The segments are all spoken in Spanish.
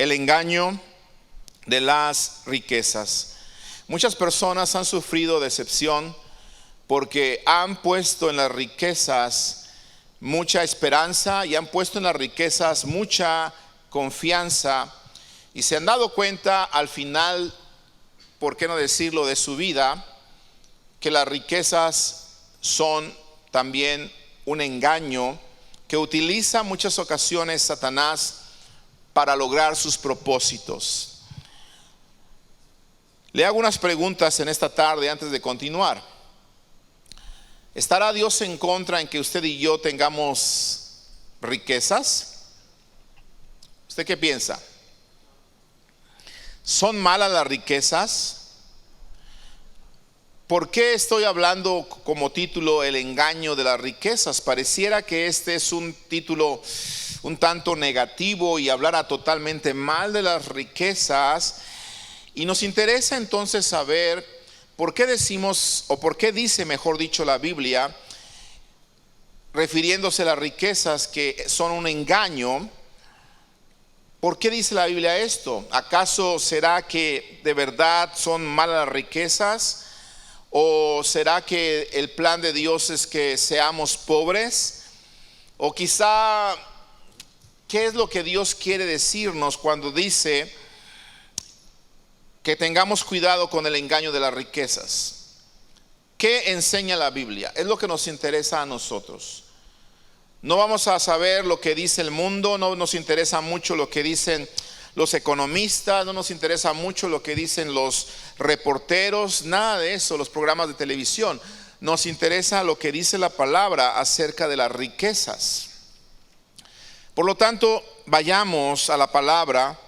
el engaño de las riquezas. Muchas personas han sufrido decepción porque han puesto en las riquezas mucha esperanza y han puesto en las riquezas mucha confianza, y se han dado cuenta al final, por qué no decirlo, de su vida, que las riquezas son también un engaño que utiliza en muchas ocasiones Satanás para lograr sus propósitos. Le hago unas preguntas en esta tarde antes de continuar. ¿Estará Dios en contra en que usted y yo tengamos riquezas? ¿Usted qué piensa? ¿Son malas las riquezas? ¿Por qué estoy hablando como título el engaño de las riquezas? Pareciera que este es un título un tanto negativo y hablara totalmente mal de las riquezas, y nos interesa entonces saber por qué decimos, o por qué dice, mejor dicho, la Biblia, refiriéndose a las riquezas, que son un engaño. ¿Por qué dice la Biblia esto? ¿Acaso será que de verdad son malas las riquezas? ¿O será que el plan de Dios es que seamos pobres? ¿O quizá qué es lo que Dios quiere decirnos cuando dice que tengamos cuidado con el engaño de las riquezas? ¿Qué enseña la Biblia? Es lo que nos interesa a nosotros. No vamos a saber lo que dice el mundo, no nos interesa mucho lo que dicen los economistas, no nos interesa mucho lo que dicen los reporteros, nada de eso, los programas de televisión. Nos interesa lo que dice la palabra acerca de las riquezas. Por lo tanto, vayamos a la palabra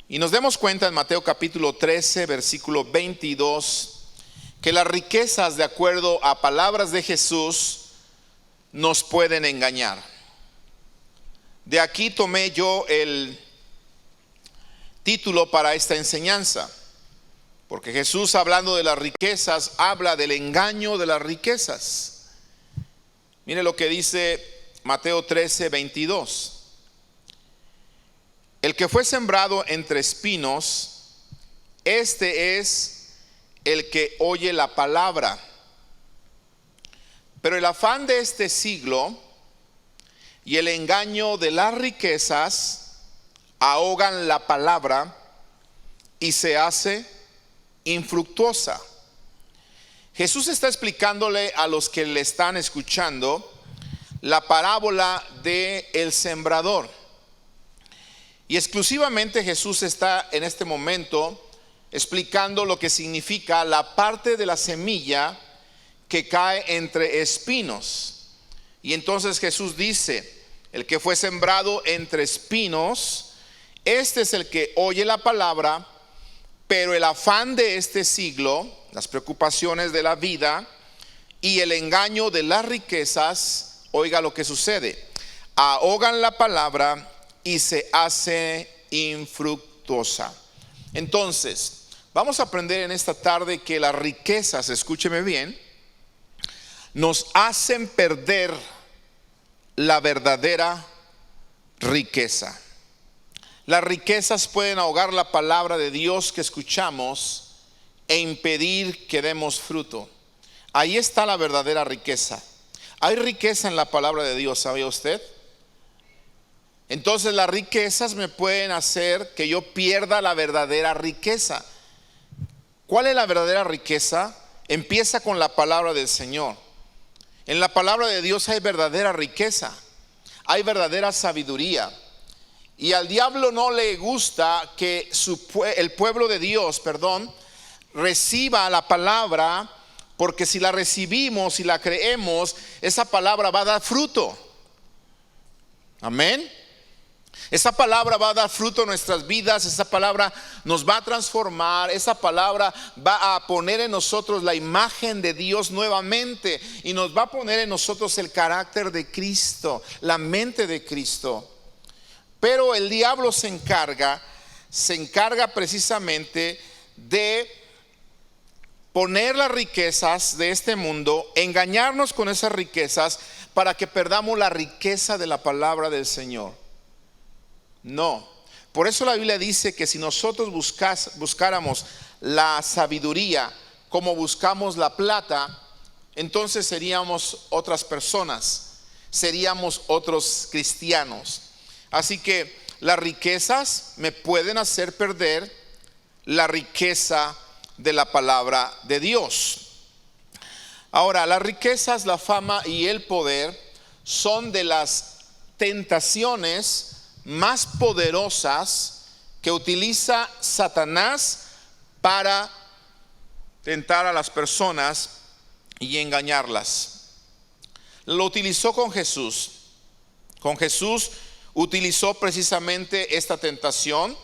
y nos demos cuenta en Mateo capítulo 13, versículo 22, que las riquezas, de acuerdo a palabras de Jesús, nos pueden engañar. De aquí tomé yo el título para esta enseñanza, porque Jesús, hablando de las riquezas, habla del engaño de las riquezas. Mire lo que dice Mateo 13, 22. El que fue sembrado entre espinos, este es el que oye la palabra, pero el afán de este siglo y el engaño de las riquezas ahogan la palabra y se hace infructuosa. Jesús está explicándole a los que le están escuchando la parábola del sembrador. Y exclusivamente Jesús está en este momento explicando lo que significa la parte de la semilla que cae entre espinos. Y entonces Jesús dice: el que fue sembrado entre espinos, este es el que oye la palabra, pero el afán de este siglo, las preocupaciones de la vida y el engaño de las riquezas, oiga lo que sucede: ahogan la palabra y se hace infructuosa. Entonces, vamos a aprender en esta tarde que las riquezas, escúcheme bien, nos hacen perder la verdadera riqueza. Las riquezas pueden ahogar la palabra de Dios que escuchamos e impedir que demos fruto. Ahí está la verdadera riqueza. Hay riqueza en la palabra de Dios, ¿sabía usted? Entonces las riquezas me pueden hacer que yo pierda la verdadera riqueza. ¿Cuál es la verdadera riqueza? Empieza con la palabra del Señor. En la palabra de Dios hay verdadera riqueza, hay verdadera sabiduría. Y al diablo no le gusta que el pueblo de Dios, reciba la palabra, porque si la recibimos y la creemos, esa palabra va a dar fruto. Amén. Esa palabra va a dar fruto en nuestras vidas, esa palabra nos va a transformar, esa palabra va a poner en nosotros la imagen de Dios nuevamente y nos va a poner en nosotros el carácter de Cristo, la mente de Cristo. Pero el diablo se encarga precisamente de poner las riquezas de este mundo, engañarnos con esas riquezas para que perdamos la riqueza de la palabra del Señor. No, Por eso la Biblia dice que si nosotros buscáramos la sabiduría como buscamos la plata, entonces seríamos otras personas, seríamos otros cristianos. Así que las riquezas me pueden hacer perder la riqueza de la palabra de Dios. Ahora, las riquezas, la fama y el poder son de las tentaciones más poderosas que utiliza Satanás para tentar a las personas y engañarlas. Lo utilizó con Jesús. Con Jesús utilizó precisamente esta tentación.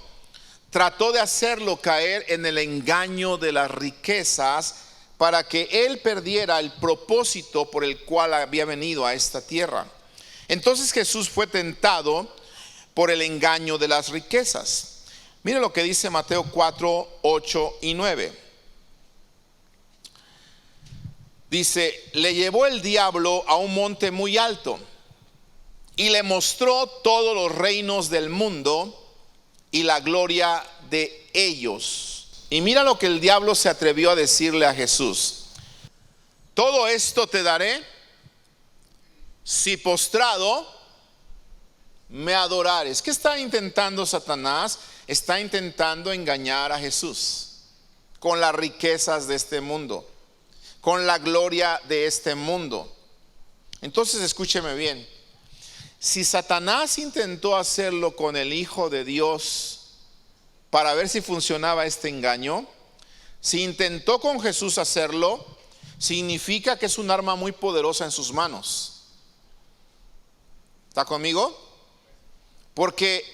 Trató de hacerlo caer en el engaño de las riquezas para que él perdiera el propósito por el cual había venido a esta tierra. Entonces Jesús fue tentado por el engaño de las riquezas. Mire lo que dice Mateo 4, 8 y 9. Dice: le llevó el diablo a un monte muy alto y le mostró todos los reinos del mundo y la gloria de ellos. Y mira lo que el diablo se atrevió a decirle a Jesús: todo esto te daré si postrado me adorares. ¿Qué está intentando Satanás? Está intentando engañar a Jesús con las riquezas de este mundo, con la gloria de este mundo. Entonces escúcheme bien. Si Satanás intentó hacerlo con el Hijo de Dios para ver si funcionaba este engaño, si intentó con Jesús hacerlo, significa que es un arma muy poderosa en sus manos. ¿Está conmigo? Porque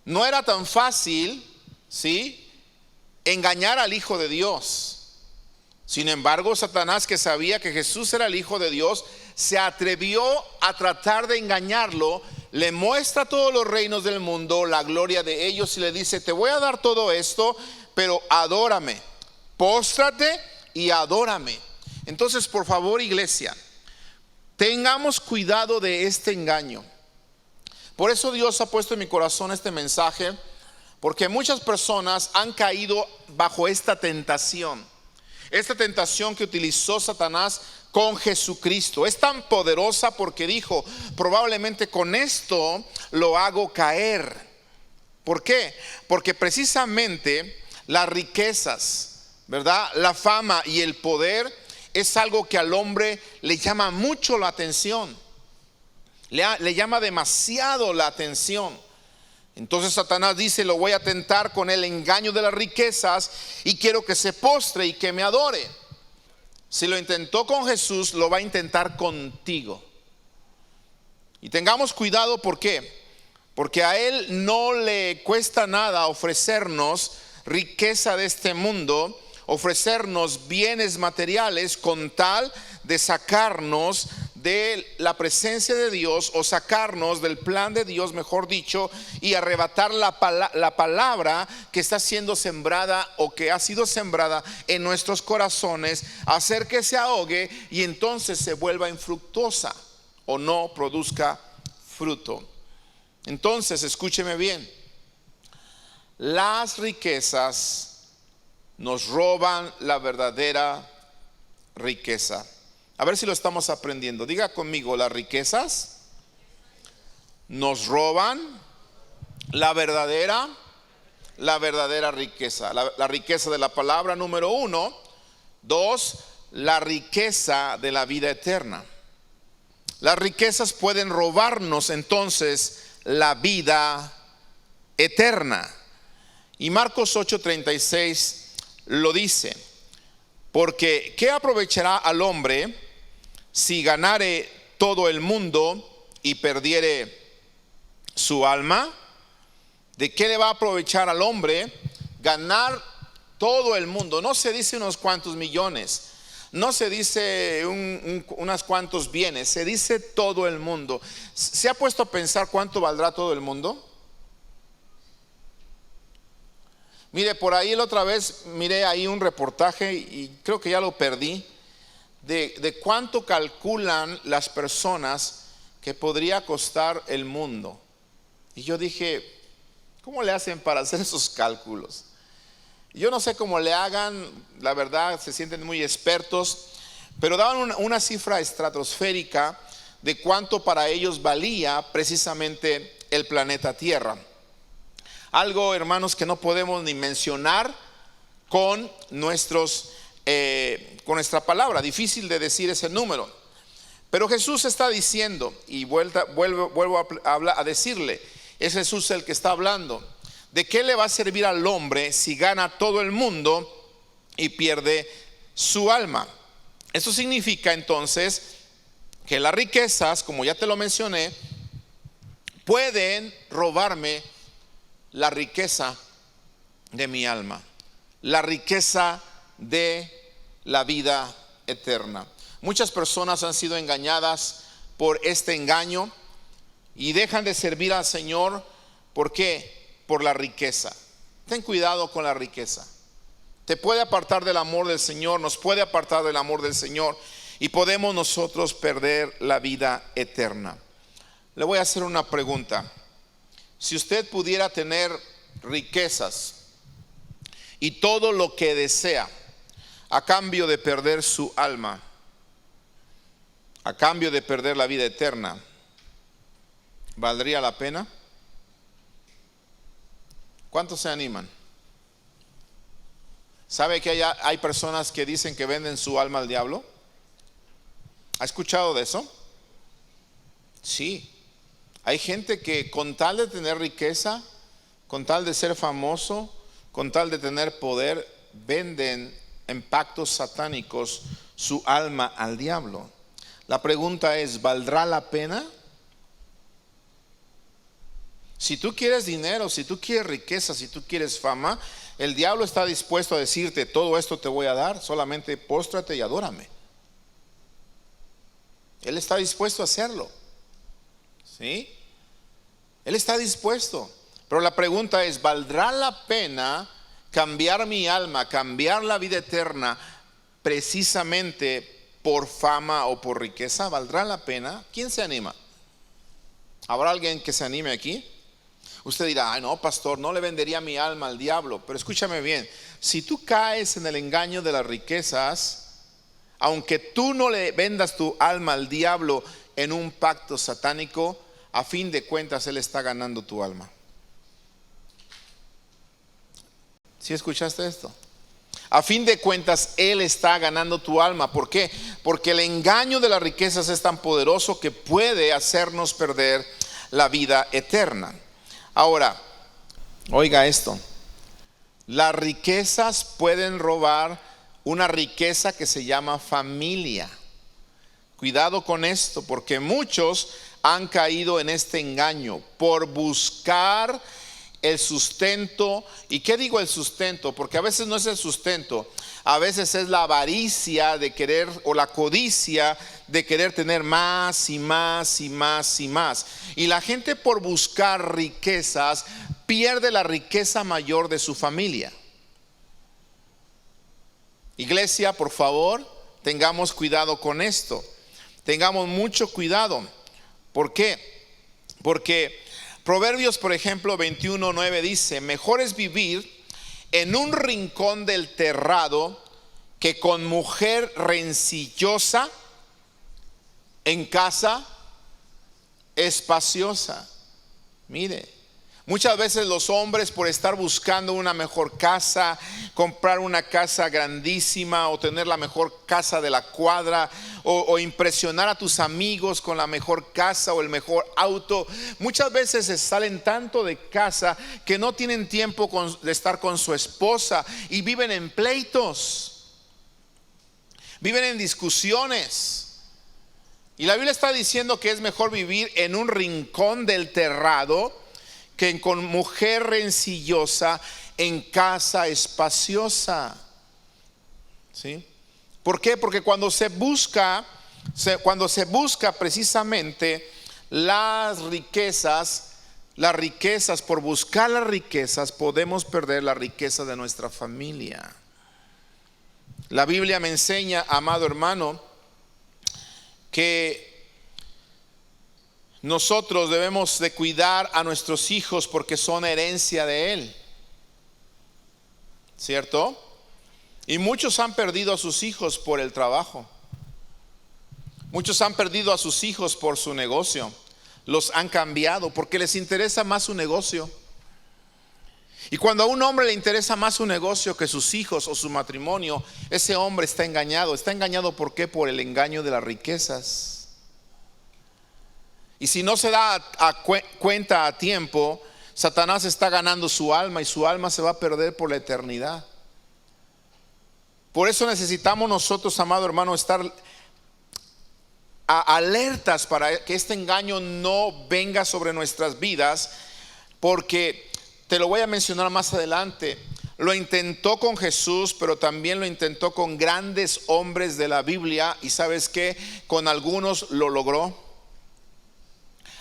no era tan fácil, ¿sí?, engañar al Hijo de Dios. Sin embargo, Satanás, que sabía que Jesús era el Hijo de Dios, se atrevió a tratar de engañarlo. Le muestra todos los reinos del mundo, la gloria de ellos, y le dice: te voy a dar todo esto, pero adórame, póstrate y adórame. Entonces, por favor, iglesia, tengamos cuidado de este engaño. Por eso Dios ha puesto en mi corazón este mensaje, porque muchas personas han caído bajo esta tentación que utilizó Satanás con Jesucristo. Es tan poderosa porque dijo: probablemente con esto lo hago caer. ¿Por qué? Porque precisamente las riquezas, ¿verdad?, la fama y el poder es algo que al hombre le llama mucho la atención. Le llama demasiado la atención. Entonces Satanás dice: lo voy a tentar con el engaño de las riquezas y quiero que se postre y que me adore. Si lo intentó con Jesús, lo va a intentar contigo. Y tengamos cuidado. ¿Por qué? Porque a él no le cuesta nada ofrecernos riqueza de este mundo, ofrecernos bienes materiales con tal de sacarnos de la presencia de Dios, o sacarnos del plan de Dios, mejor dicho, y arrebatar la palabra que está siendo sembrada o que ha sido sembrada en nuestros corazones, hacer que se ahogue y entonces se vuelva infructuosa o no produzca fruto. Entonces, escúcheme bien, las riquezas nos roban la verdadera riqueza. A ver si lo estamos aprendiendo. Diga conmigo: las riquezas nos roban la verdadera riqueza. La riqueza de la palabra, número 1. 2, la riqueza de la vida eterna. Las riquezas pueden robarnos entonces la vida eterna. Y Marcos 8:36 lo dice: porque ¿qué aprovechará al hombre si ganare todo el mundo y perdiere su alma? ¿De qué le va a aprovechar al hombre ganar todo el mundo? No se dice unos cuantos millones, no se dice unos cuantos bienes, se dice todo el mundo. ¿Se ha puesto a pensar cuánto valdrá todo el mundo? Mire, por ahí la otra vez miré ahí un reportaje y creo que ya lo perdí, de cuánto calculan las personas que podría costar el mundo. Y yo dije: ¿Cómo le hacen para hacer esos cálculos? Yo no sé cómo le hagan, la verdad, se sienten muy expertos, pero daban una cifra estratosférica de cuánto para ellos valía precisamente el planeta Tierra. Algo, hermanos, que no podemos ni mencionar con con nuestra palabra. Difícil de decir ese número. Pero Jesús está diciendo, y vuelvo a decirle, es Jesús el que está hablando. ¿De qué le va a servir al hombre si gana todo el mundo y pierde su alma? Eso significa entonces que las riquezas, como ya te lo mencioné, pueden robarme la riqueza de mi alma, la riqueza de la vida eterna. Muchas personas han sido engañadas por este engaño y dejan de servir al Señor. ¿Por qué? Por la riqueza. Ten cuidado con la riqueza. Te puede apartar del amor del Señor, nos puede apartar del amor del Señor y podemos nosotros perder la vida eterna. Le voy a hacer una pregunta. Si usted pudiera tener riquezas y todo lo que desea a cambio de perder su alma, a cambio de perder la vida eterna, ¿valdría la pena? ¿Cuántos se animan? ¿Sabe que hay personas que dicen que venden su alma al diablo? ¿Ha escuchado de eso? Sí. Hay gente que con tal de tener riqueza, con tal de ser famoso, con tal de tener poder, venden en pactos satánicos su alma al diablo. La pregunta es, ¿valdrá la pena? Si tú quieres dinero, si tú quieres riqueza, si tú quieres fama, el diablo está dispuesto a decirte, todo esto te voy a dar, solamente póstrate y adórame. Él está dispuesto a hacerlo. ¿Sí? Él está dispuesto. Pero la pregunta es, ¿valdrá la pena cambiar mi alma, cambiar la vida eterna precisamente por fama o por riqueza? ¿Valdrá la pena? ¿Quién se anima? ¿Habrá alguien que se anime aquí? Usted dirá, ay no, pastor, no le vendería mi alma al diablo. Pero escúchame bien, si tú caes en el engaño de las riquezas, aunque tú no le vendas tu alma al diablo en un pacto satánico, a fin de cuentas él está ganando tu alma. ¿Sí escuchaste esto? A fin de cuentas él está ganando tu alma. ¿Por qué? Porque el engaño de las riquezas es tan poderoso que puede hacernos perder la vida eterna. Ahora, oiga esto, las riquezas pueden robar una riqueza que se llama familia. Cuidado con esto, porque muchos han caído en este engaño por buscar el sustento. ¿Y qué digo el sustento? Porque a veces no es el sustento, a veces es la avaricia de querer, o la codicia de querer tener más y más y más y más. Y la gente, por buscar riquezas, pierde la riqueza mayor de su familia. Iglesia, por favor, tengamos cuidado con esto. Tengamos mucho cuidado. ¿Por qué? Porque Proverbios, por ejemplo, 21:9 dice, mejor es vivir en un rincón del terrado que con mujer rencillosa en casa espaciosa. Mire, muchas veces los hombres, por estar buscando una mejor casa, comprar una casa grandísima o tener la mejor casa de la cuadra, o impresionar a tus amigos con la mejor casa o el mejor auto, muchas veces se salen tanto de casa que no tienen tiempo de estar con su esposa y viven en pleitos, viven en discusiones. Y la Biblia está diciendo que es mejor vivir en un rincón del terrado que con mujer rencillosa en casa espaciosa. ¿Sí? ¿Por qué? Porque cuando se busca precisamente las riquezas, por buscar las riquezas, podemos perder la riqueza de nuestra familia. La Biblia me enseña, amado hermano, que nosotros debemos de cuidar a nuestros hijos porque son herencia de Él, ¿cierto? Y muchos han perdido a sus hijos por el trabajo. Muchos han perdido a sus hijos por su negocio. Los han cambiado porque les interesa más su negocio. Y cuando a un hombre le interesa más su negocio que sus hijos o su matrimonio, ese hombre está engañado. ¿Está engañado por qué? Por el engaño de las riquezas. Y si no se da cuenta a tiempo, Satanás está ganando su alma y su alma se va a perder por la eternidad. Por eso necesitamos nosotros, amado hermano, estar alertas para que este engaño no venga sobre nuestras vidas, porque te lo voy a mencionar más adelante. Lo intentó con Jesús, pero también lo intentó con grandes hombres de la Biblia. Y ¿sabes qué? Con algunos lo logró.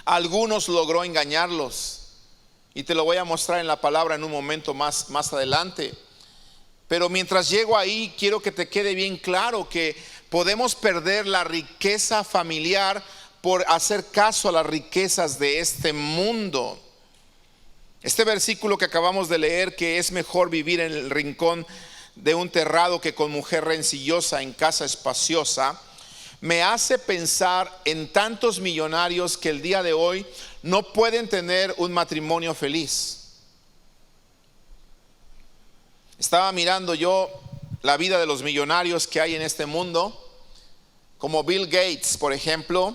Algunos logró engañarlos. Y te lo voy a mostrar en la palabra en un momento más adelante. Pero mientras llego ahí, quiero que te quede bien claro que podemos perder la riqueza familiar por hacer caso a las riquezas de este mundo. Este versículo que acabamos de leer, que es mejor vivir en el rincón de un terrado que con mujer rencillosa en casa espaciosa, me hace pensar en tantos millonarios que el día de hoy no pueden tener un matrimonio feliz. Estaba mirando yo la vida de los millonarios que hay en este mundo, como Bill Gates, por ejemplo,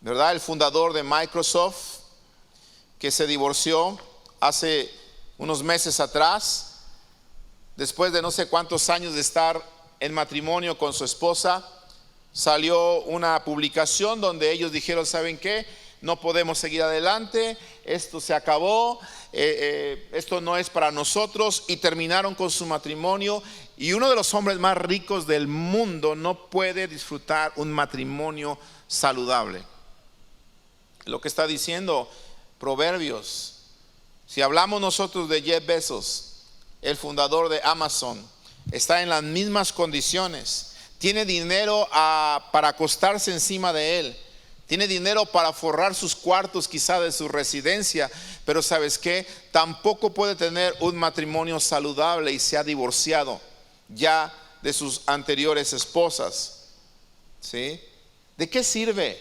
¿verdad? El fundador de Microsoft, que se divorció hace unos meses atrás, después de no sé cuántos años de estar en matrimonio con su esposa. Salió una publicación donde ellos dijeron: ¿saben qué? No podemos seguir adelante, esto se acabó, esto no es para nosotros, y terminaron con su matrimonio. Y uno de los hombres más ricos del mundo no puede disfrutar un matrimonio saludable. Lo que está diciendo Proverbios. Si hablamos nosotros de Jeff Bezos, el fundador de Amazon, está en las mismas condiciones. Tiene dinero para acostarse encima de él. Tiene dinero para forrar sus cuartos quizá de su residencia. Pero ¿sabes qué? Tampoco puede tener un matrimonio saludable y se ha divorciado ya de sus anteriores esposas. ¿Sí? ¿De qué sirve?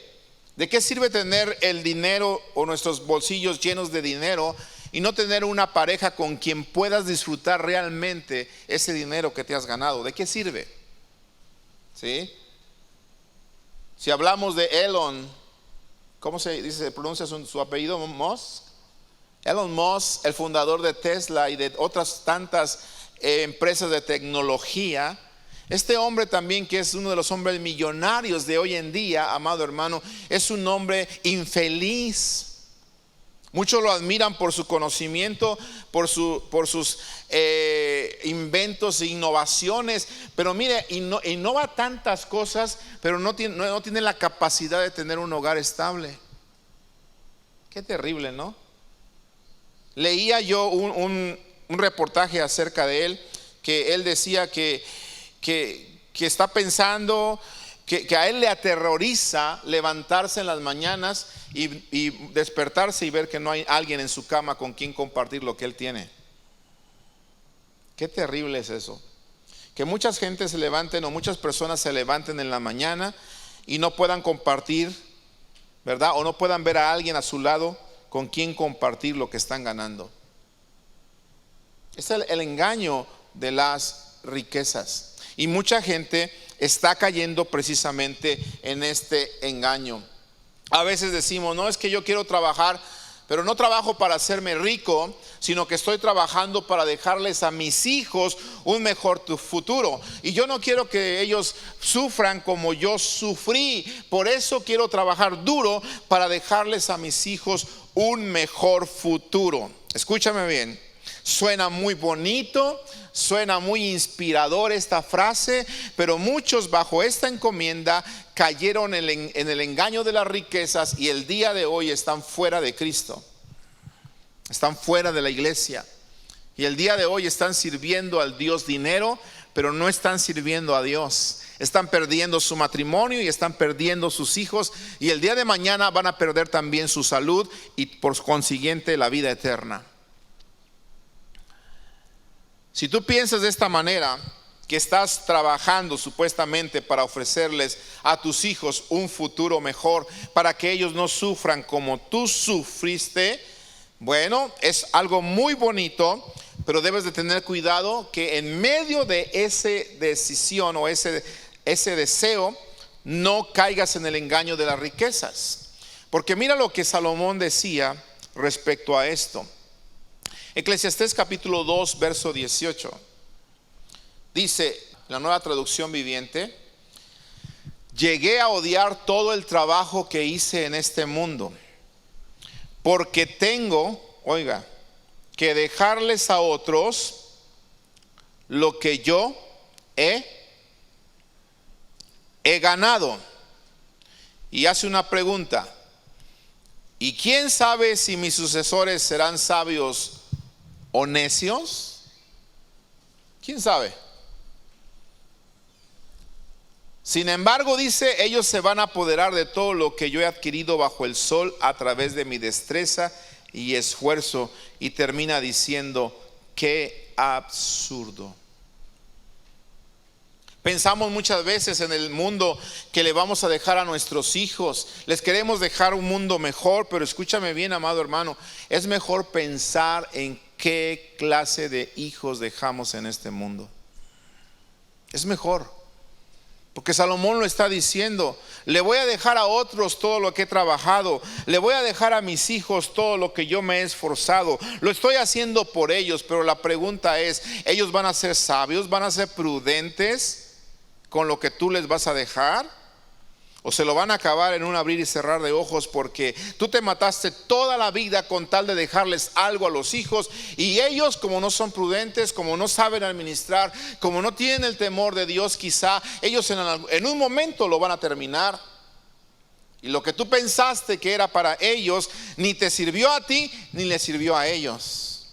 ¿De qué sirve tener el dinero o nuestros bolsillos llenos de dinero y no tener una pareja con quien puedas disfrutar realmente ese dinero que te has ganado? ¿De qué sirve? ¿Sí? Si hablamos de Elon, ¿cómo se dice? ¿Se pronuncia su apellido? Musk. Elon Musk, el fundador de Tesla y de otras tantas empresas de tecnología. Este hombre también, que es uno de los hombres millonarios de hoy en día, amado hermano, es un hombre infeliz. Muchos lo admiran por su conocimiento, por sus inventos e innovaciones. Pero mire, innova tantas cosas, pero no tiene la capacidad de tener un hogar estable. Qué terrible, ¿no? Leía yo un reportaje acerca de él, que él decía que está pensando que a él le aterroriza levantarse en las mañanas y despertarse y ver que no hay alguien en su cama con quien compartir lo que él tiene. Qué terrible es eso. Que muchas gentes se levanten, o muchas personas se levanten en la mañana y no puedan compartir, ¿verdad? O no puedan ver a alguien a su lado con quien compartir lo que están ganando. Es el engaño de las riquezas. Y mucha gente está cayendo precisamente en este engaño. A veces decimos: no, es que yo quiero trabajar, pero no trabajo para hacerme rico, sino que estoy trabajando para dejarles a mis hijos un mejor futuro. Y yo no quiero que ellos sufran como yo sufrí. Por eso quiero trabajar duro para dejarles a mis hijos un mejor futuro. Escúchame bien. Suena muy bonito, suena muy inspirador esta frase, pero muchos bajo esta encomienda cayeron en el engaño de las riquezas y el día de hoy están fuera de Cristo, están fuera de la iglesia, y el día de hoy están sirviendo al Dios dinero, pero no están sirviendo a Dios. están perdiendo su matrimonio y están perdiendo sus hijos, y el día de mañana van a perder también su salud y por consiguiente la vida eterna. Si tú piensas de esta manera, que estás trabajando supuestamente para ofrecerles a tus hijos un futuro mejor, para que ellos no sufran como tú sufriste, bueno, es algo muy bonito, pero debes de tener cuidado que en medio de esa decisión o ese deseo, no caigas en el engaño de las riquezas. Porque mira lo que Salomón decía respecto a esto. Eclesiastés capítulo 2, verso 18. Dice la Nueva Traducción Viviente: llegué a odiar todo el trabajo que hice en este mundo, porque tengo, oiga, que dejarles a otros lo que yo he ganado. Y hace una pregunta: ¿y quién sabe si mis sucesores serán sabios o necios? ¿Quién sabe? Sin embargo, dice, ellos se van a apoderar de todo lo que yo he adquirido bajo el sol a través de mi destreza y esfuerzo. Y termina diciendo: qué absurdo. Pensamos muchas veces en el mundo que le vamos a dejar a nuestros hijos. Les queremos dejar un mundo mejor, pero escúchame bien, amado hermano, es mejor pensar en qué clase de hijos dejamos en este mundo. Es mejor. Porque Salomón lo está diciendo: le voy a dejar a otros todo lo que he trabajado, le voy a dejar a mis hijos todo lo que yo me he esforzado. Lo estoy haciendo por ellos, pero la pregunta es: ¿ellos van a ser sabios, van a ser prudentes con lo que tú les vas a dejar? ¿O se lo van a acabar en un abrir y cerrar de ojos, porque tú te mataste toda la vida con tal de dejarles algo a los hijos, y ellos, como no son prudentes, como no saben administrar, como no tienen el temor de Dios, quizá ellos en un momento lo van a terminar, y lo que tú pensaste que era para ellos ni te sirvió a ti ni le sirvió a ellos?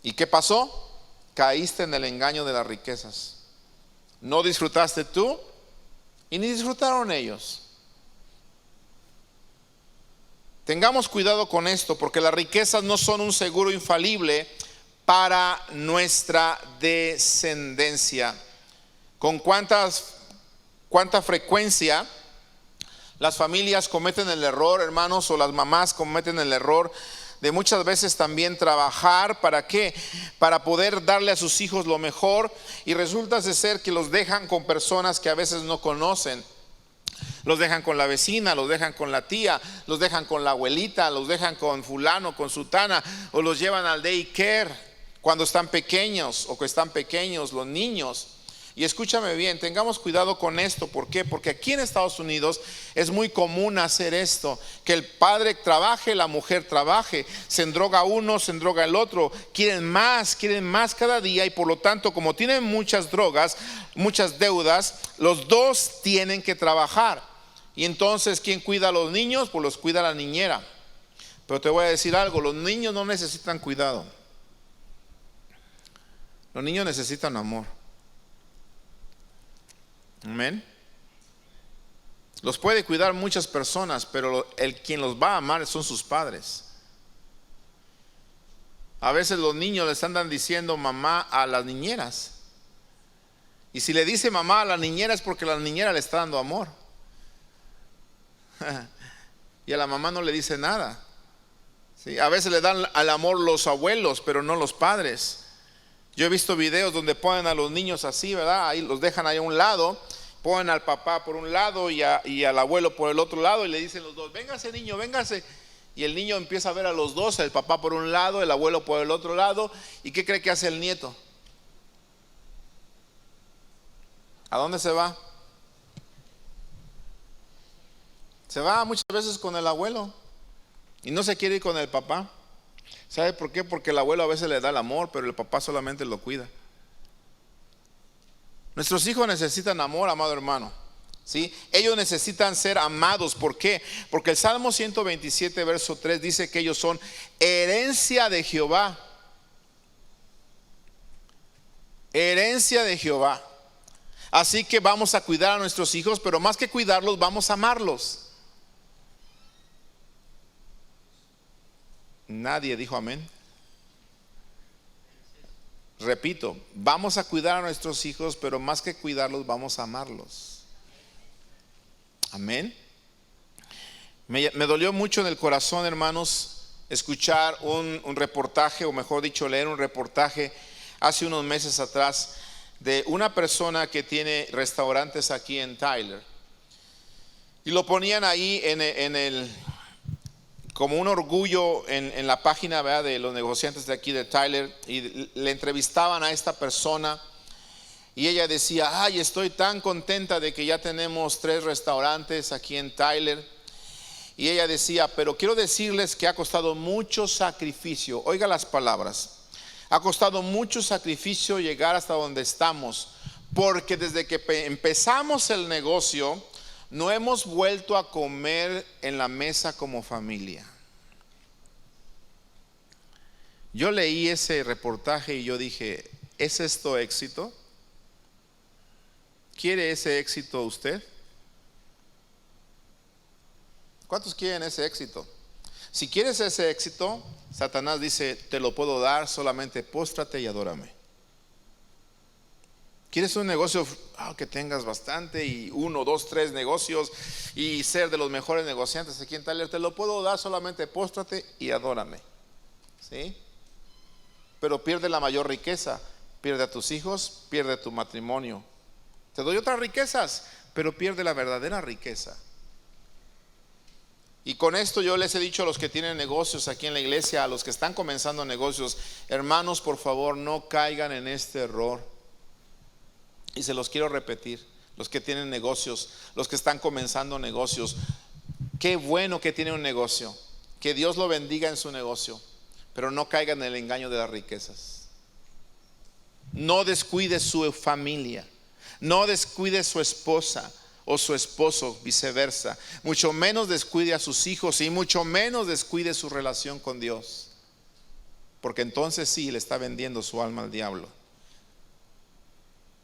¿Y qué pasó? Caíste en el engaño de las riquezas. No disfrutaste tú y ni disfrutaron ellos. Tengamos cuidado con esto, porque las riquezas no son un seguro infalible para nuestra descendencia. Con cuánta frecuencia las familias cometen el error, hermanos, o las mamás cometen el error de muchas veces también trabajar. ¿Para qué? Para poder darle a sus hijos lo mejor, y resulta de ser que los dejan con personas que a veces no conocen. Los dejan con la vecina, los dejan con la tía, los dejan con la abuelita, los dejan con fulano, con sutana, o los llevan al daycare cuando están pequeños o que están pequeños los niños. Y escúchame bien, tengamos cuidado con esto. ¿Por qué? Porque aquí en Estados Unidos es muy común hacer esto: que el padre trabaje, la mujer trabaje, se endroga uno, se endroga el otro, quieren más cada día, y por lo tanto, como tienen muchas drogas, muchas deudas, los dos tienen que trabajar. Y entonces, ¿quién cuida a los niños? Pues los cuida la niñera. Pero te voy a decir algo: los niños no necesitan cuidado, los niños necesitan amor. Amén. Los puede cuidar muchas personas, pero quien los va a amar son sus padres. A veces los niños les andan diciendo mamá a las niñeras, y si le dice mamá a la niñera es porque la niñera le está dando amor. Y a la mamá no le dice nada. ¿Sí? A veces le dan al amor los abuelos, pero no los padres. Yo he visto videos donde ponen a los niños así, ¿verdad? Ahí los dejan ahí a un lado, ponen al papá por un lado y al abuelo por el otro lado, y le dicen los dos: véngase niño, véngase. Y el niño empieza a ver a los dos, el papá por un lado, el abuelo por el otro lado. ¿Y qué cree que hace el nieto? ¿A dónde se va? Se va muchas veces con el abuelo y no se quiere ir con el papá. ¿Sabe por qué? Porque el abuelo a veces le da el amor, pero el papá solamente lo cuida. Nuestros hijos necesitan amor, amado hermano. ¿Sí? Ellos necesitan ser amados. ¿Por qué? Porque el Salmo 127 verso 3 dice que ellos son herencia de Jehová. Herencia de Jehová. Así que vamos a cuidar a nuestros hijos, pero más que cuidarlos, vamos a amarlos. Nadie dijo amén. Repito, vamos a cuidar a nuestros hijos, pero más que cuidarlos, vamos a amarlos. Amén. Me dolió mucho en el corazón, hermanos, escuchar un reportaje, o mejor dicho, leer un reportaje hace unos meses atrás de una persona que tiene restaurantes aquí en Tyler. Y lo ponían ahí como un orgullo en la página, ¿verdad?, de los negociantes de aquí de Tyler, y le entrevistaban a esta persona y ella decía: ay, estoy tan contenta de que ya tenemos 3 restaurantes aquí en Tyler. Y ella decía: pero quiero decirles que ha costado mucho sacrificio. Oiga las palabras: ha costado mucho sacrificio llegar hasta donde estamos, porque desde que empezamos el negocio no hemos vuelto a comer en la mesa como familia. Yo leí ese reportaje y yo dije: ¿es esto éxito? ¿Quiere ese éxito usted? ¿Cuántos quieren ese éxito? Si quieres ese éxito, Satanás dice: te lo puedo dar, solamente póstrate y adórame. ¿Quieres un negocio que tengas bastante, y 1, 2, 3 negocios, y ser de los mejores negociantes aquí en Tyler? Te lo puedo dar, solamente póstrate y adórame. ¿Sí? Pero pierde la mayor riqueza, pierde a tus hijos, pierde tu matrimonio. Te doy otras riquezas, pero pierde la verdadera riqueza. Y con esto yo les he dicho a los que tienen negocios aquí en la iglesia, a los que están comenzando negocios: hermanos, por favor, no caigan en este error. Y se los quiero repetir: los que tienen negocios, los que están comenzando negocios, qué bueno que tienen un negocio, que Dios lo bendiga en su negocio, pero no caigan en el engaño de las riquezas. No descuide su familia, no descuide su esposa o su esposo, viceversa. Mucho menos descuide a sus hijos, y mucho menos descuide su relación con Dios, porque entonces sí le está vendiendo su alma al diablo.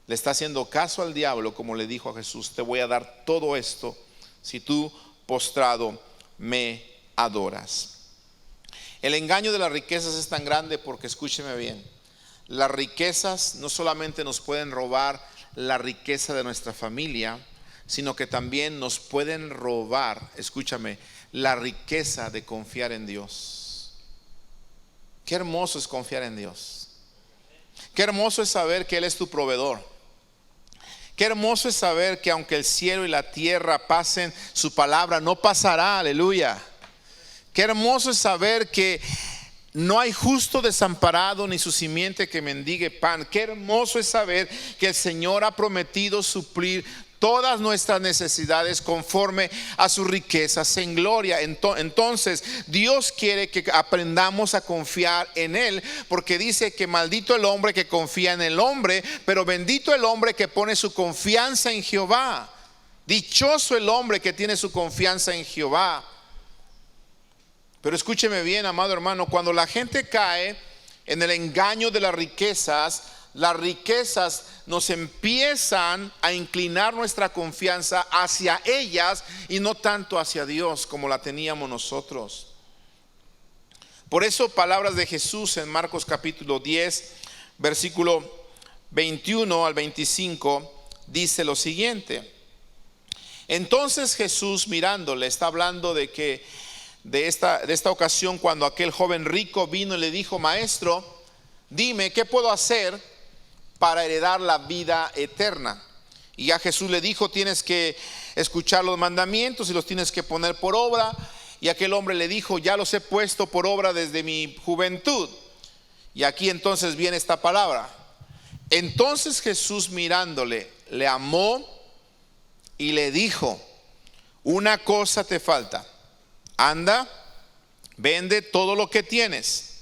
Le está haciendo caso al diablo, como le dijo a Jesús: te voy a dar todo esto si tú, postrado, me adoras. El engaño de las riquezas es tan grande porque, escúcheme bien, las riquezas no solamente nos pueden robar la riqueza de nuestra familia, sino que también nos pueden robar, escúchame, la riqueza de confiar en Dios. Qué hermoso es confiar en Dios. Qué hermoso es saber que Él es tu proveedor. Qué hermoso es saber que aunque el cielo y la tierra pasen, su palabra no pasará. Aleluya. Qué hermoso es saber que no hay justo desamparado, ni su simiente que mendigue pan. Qué hermoso es saber que el Señor ha prometido suplir todas nuestras necesidades conforme a sus riquezas en gloria. Entonces Dios quiere que aprendamos a confiar en Él, porque dice que maldito el hombre que confía en el hombre, pero bendito el hombre que pone su confianza en Jehová. Dichoso el hombre que tiene su confianza en Jehová. Pero escúcheme bien, amado hermano, cuando la gente cae en el engaño de las riquezas nos empiezan a inclinar nuestra confianza hacia ellas y no tanto hacia Dios como la teníamos nosotros. Por eso, palabras de Jesús en Marcos capítulo 10, versículo 21 al 25, dice lo siguiente: entonces Jesús, mirándole, está hablando de esta ocasión cuando aquel joven rico vino y le dijo: maestro, dime, ¿qué puedo hacer para heredar la vida eterna? Y ya Jesús le dijo: tienes que escuchar los mandamientos y los tienes que poner por obra. Y aquel hombre le dijo: ya los he puesto por obra desde mi juventud. Y aquí entonces viene esta palabra: entonces Jesús, mirándole, le amó y le dijo: una cosa te falta. Anda, vende todo lo que tienes,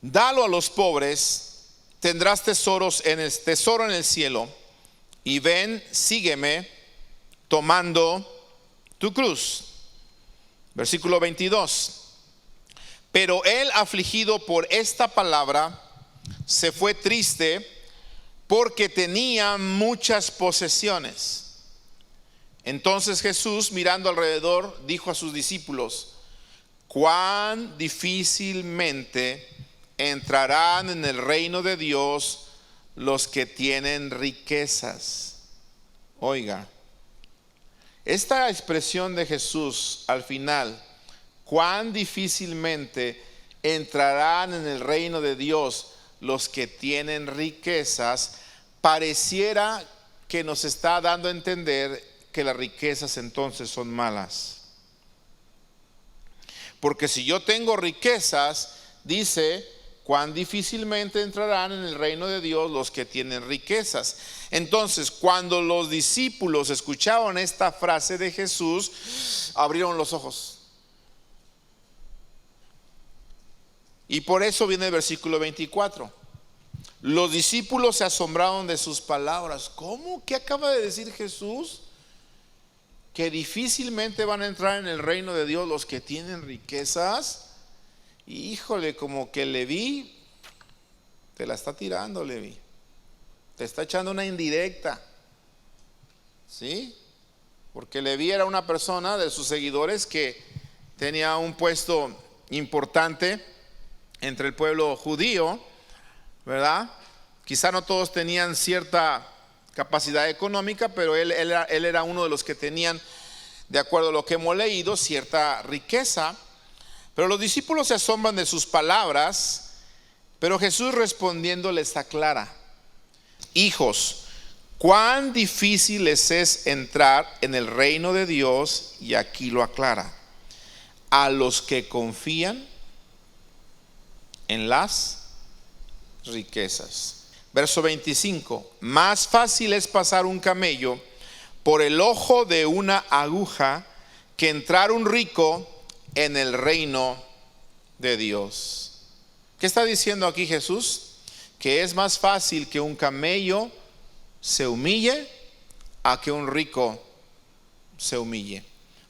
dalo a los pobres, tendrás tesoro en el cielo, y ven, sígueme tomando tu cruz. Versículo 22. Pero él, afligido por esta palabra, se fue triste, porque tenía muchas posesiones. Entonces Jesús, mirando alrededor, dijo a sus discípulos: cuán difícilmente entrarán en el reino de Dios los que tienen riquezas. Oiga, esta expresión de Jesús al final, cuán difícilmente entrarán en el reino de Dios los que tienen riquezas, pareciera que nos está dando a entender que las riquezas entonces son malas. Porque si yo tengo riquezas, dice, cuán difícilmente entrarán en el reino de Dios los que tienen riquezas. Entonces, cuando los discípulos escucharon esta frase de Jesús, abrieron los ojos. Y por eso viene el versículo 24. Los discípulos se asombraron de sus palabras. ¿Cómo? ¿Qué acaba de decir Jesús? Que difícilmente van a entrar en el reino de Dios los que tienen riquezas. Híjole, como que Leví te la está tirando, Leví. Te está echando una indirecta. ¿Sí? Porque Leví era una persona de sus seguidores que tenía un puesto importante entre el pueblo judío, ¿verdad? Quizá no todos tenían cierta capacidad económica, pero él era uno de los que tenían, de acuerdo a lo que hemos leído, cierta riqueza. Pero los discípulos se asombran de sus palabras, pero Jesús respondiendo les aclara: hijos, cuán difícil les es entrar en el reino de Dios, y aquí lo aclara: a los que confían en las riquezas. Verso 25: más fácil es pasar un camello por el ojo de una aguja que entrar un rico en el reino de Dios. ¿Qué está diciendo aquí Jesús? Que es más fácil que un camello se humille a que un rico se humille.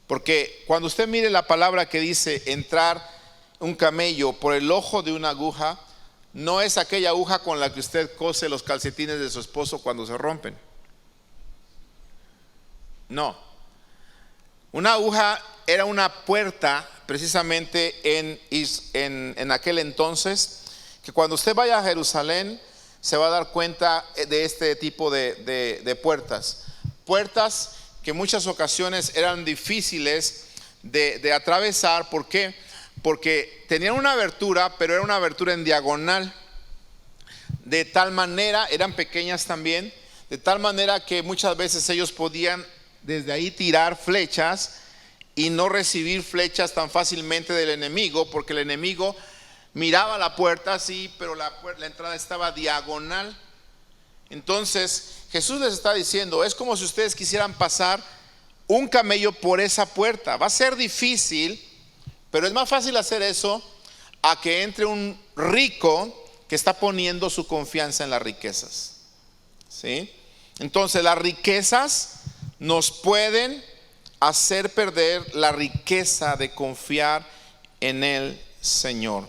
Porque cuando usted mire la palabra que dice entrar un camello por el ojo de una aguja, no es aquella aguja con la que usted cose los calcetines de su esposo cuando se rompen. No. Una aguja era una puerta precisamente en aquel entonces, que cuando usted vaya a Jerusalén se va a dar cuenta de este tipo de puertas. Puertas que en muchas ocasiones eran difíciles de atravesar. ¿Por qué? Porque tenían una abertura, pero era una abertura en diagonal. De tal manera, eran pequeñas también, de tal manera que muchas veces ellos podían desde ahí tirar flechas y no recibir flechas tan fácilmente del enemigo, porque el enemigo miraba la puerta, sí, pero la entrada estaba diagonal. Entonces Jesús les está diciendo: es como si ustedes quisieran pasar un camello por esa puerta. Va a ser difícil, pero es más fácil hacer eso a que entre un rico que está poniendo su confianza en las riquezas. ¿Sí? Entonces las riquezas nos pueden hacer perder la riqueza de confiar en el Señor.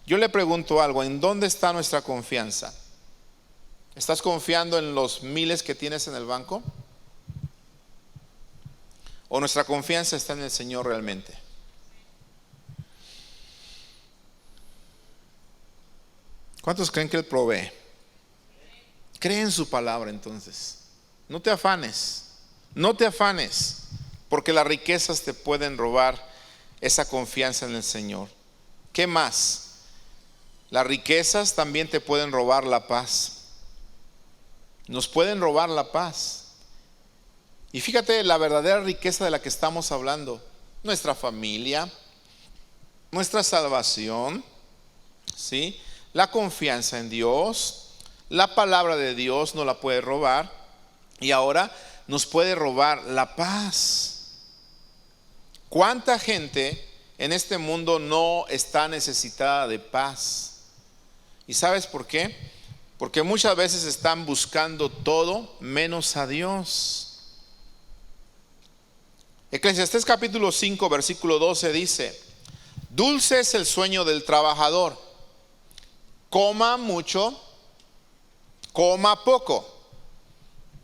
Yo le pregunto algo: ¿en dónde está nuestra confianza? ¿Estás confiando en los miles que tienes en el banco? ¿O nuestra confianza está en el Señor realmente? ¿Cuántos creen que Él provee? Cree en su palabra entonces. No te afanes, no te afanes, porque las riquezas te pueden robar esa confianza en el Señor. ¿Qué más? Las riquezas también te pueden robar la paz. Nos pueden robar la paz. Y fíjate la verdadera riqueza de la que estamos hablando: nuestra familia, nuestra salvación, ¿sí? La confianza en Dios, la palabra de Dios no la puede robar. Y ahora nos puede robar la paz. ¿Cuánta gente en este mundo no está necesitada de paz? ¿Y sabes por qué? Porque muchas veces están buscando todo menos a Dios. Eclesiastés capítulo 5 versículo 12 dice: dulce es el sueño del trabajador, coma mucho coma poco.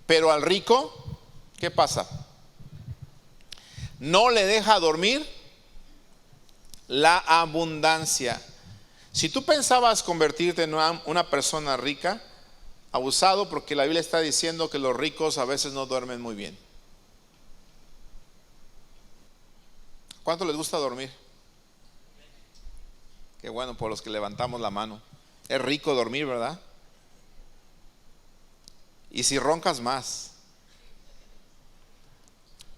Pero al rico, ¿qué pasa? No le deja dormir la abundancia. Si tú pensabas convertirte en una persona rica, abusado, porque la Biblia está diciendo que los ricos a veces no duermen muy bien. ¿Cuánto les gusta dormir? Qué bueno por los que levantamos la mano. Es rico dormir, ¿verdad? Y si roncas más.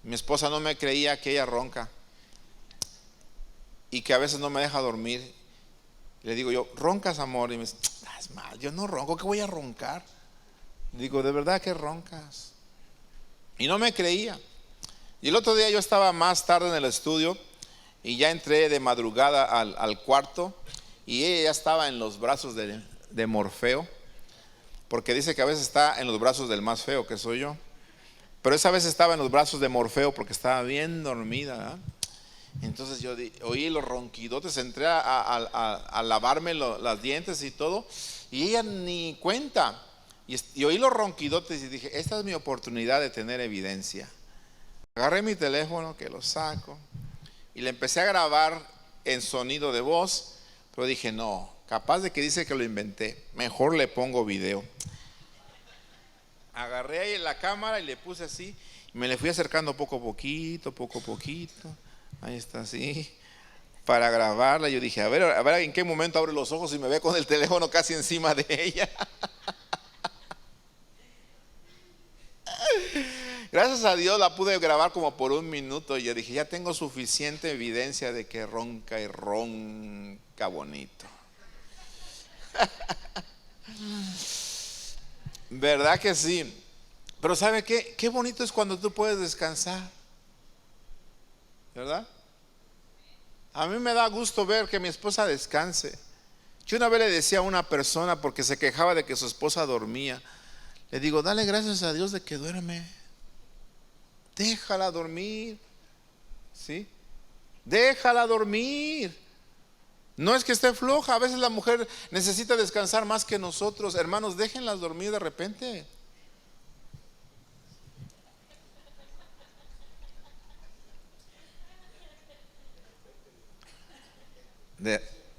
Mi esposa no me creía que ella ronca y que a veces no me deja dormir. Le digo yo, ¿roncas, amor? Y me dice, estás mal, yo no ronco, ¿qué voy a roncar? Digo, ¿de verdad que roncas? Y no me creía. Y el otro día yo estaba más tarde en el estudio y ya entré de madrugada al cuarto y ella ya estaba en los brazos de Morfeo, porque dice que a veces está en los brazos del más feo, que soy yo. Pero esa vez estaba en los brazos de Morfeo porque estaba bien dormida, ¿eh? Entonces yo oí los ronquidotes, entré a lavarme los dientes y todo, y ella ni cuenta. Y oí los ronquidotes y dije, esta es mi oportunidad de tener evidencia. Agarré mi teléfono, que lo saco, y le empecé a grabar en sonido de voz, pero dije, no, capaz de que dice que lo inventé, mejor le pongo video. Agarré ahí la cámara y le puse así, y me le fui acercando poco a poquito, ahí está así, para grabarla. Yo dije, a ver en qué momento abre los ojos y me ve con el teléfono casi encima de ella. Gracias a Dios la pude grabar como por 1 minuto y yo dije, ya tengo suficiente evidencia de que ronca y ronca bonito. ¿Verdad que sí? Pero ¿sabe qué? Qué bonito es cuando tú puedes descansar, ¿verdad? A mí me da gusto ver que mi esposa descanse. Yo una vez le decía a una persona, porque se quejaba de que su esposa dormía, le digo, dale gracias a Dios de que duerme. Déjala dormir, ¿sí? Déjala dormir. No es que esté floja, a veces la mujer necesita descansar más que nosotros. Hermanos, déjenlas dormir de repente.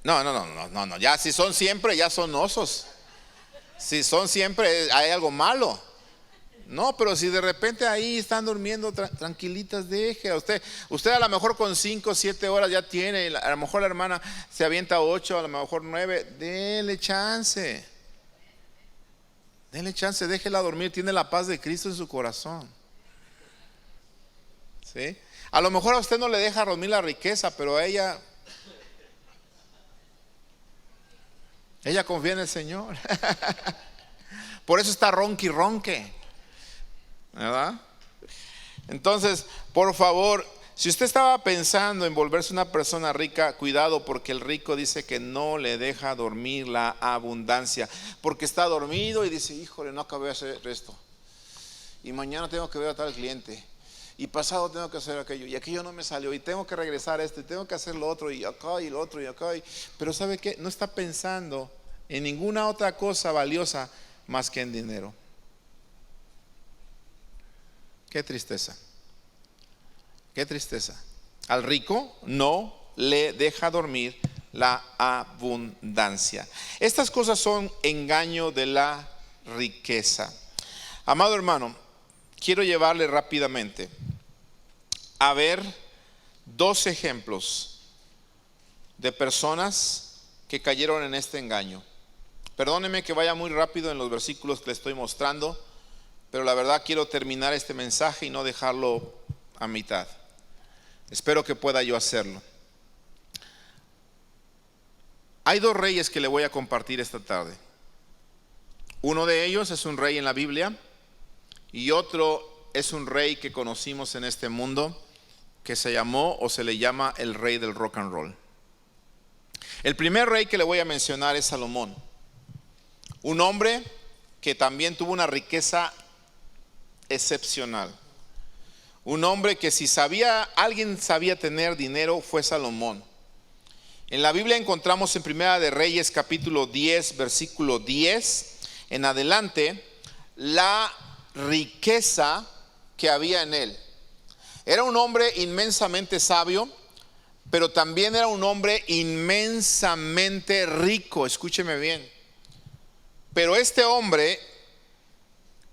No, ya si son siempre, ya son osos. Si son siempre, hay algo malo. No, pero si de repente ahí están durmiendo tranquilitas, deje a usted a lo mejor con 5 o 7 horas ya tiene, a lo mejor la hermana se avienta 8, a lo mejor 9, dele chance, déjela dormir, tiene la paz de Cristo en su corazón, ¿sí? A lo mejor a usted no le deja dormir la riqueza, pero a ella confía en el Señor. Por eso está ronque y ronque, ¿verdad? Entonces, por favor, si usted estaba pensando en volverse una persona rica, cuidado, porque el rico dice que no le deja dormir la abundancia, porque está dormido y dice, híjole, no acabé de hacer esto, y mañana tengo que ver a tal cliente, y pasado tengo que hacer aquello, y aquello no me salió, y tengo que regresar a esto, y tengo que hacer lo otro, y acá, y lo otro, y acá, pero ¿sabe qué? No está pensando en ninguna otra cosa valiosa más que en dinero. Qué tristeza, qué tristeza. Al rico no le deja dormir la abundancia. Estas cosas son engaño de la riqueza. Amado hermano, quiero llevarle rápidamente a ver 2 ejemplos de personas que cayeron en este engaño. Perdóneme que vaya muy rápido en los versículos que le estoy mostrando, pero la verdad quiero terminar este mensaje y no dejarlo a mitad. Espero que pueda yo hacerlo. Hay 2 reyes que le voy a compartir esta tarde. Uno de ellos es un rey en la Biblia y otro es un rey que conocimos en este mundo que se llamó o se le llama el rey del rock and roll. El primer rey que le voy a mencionar es Salomón, un hombre que también tuvo una riqueza excepcional. Un hombre que si alguien sabía tener dinero fue Salomón. En la Biblia encontramos en Primera de Reyes capítulo 10 versículo 10, en adelante la riqueza que había en él. Era un hombre inmensamente sabio, pero también era un hombre inmensamente rico. Escúcheme bien. Pero este hombre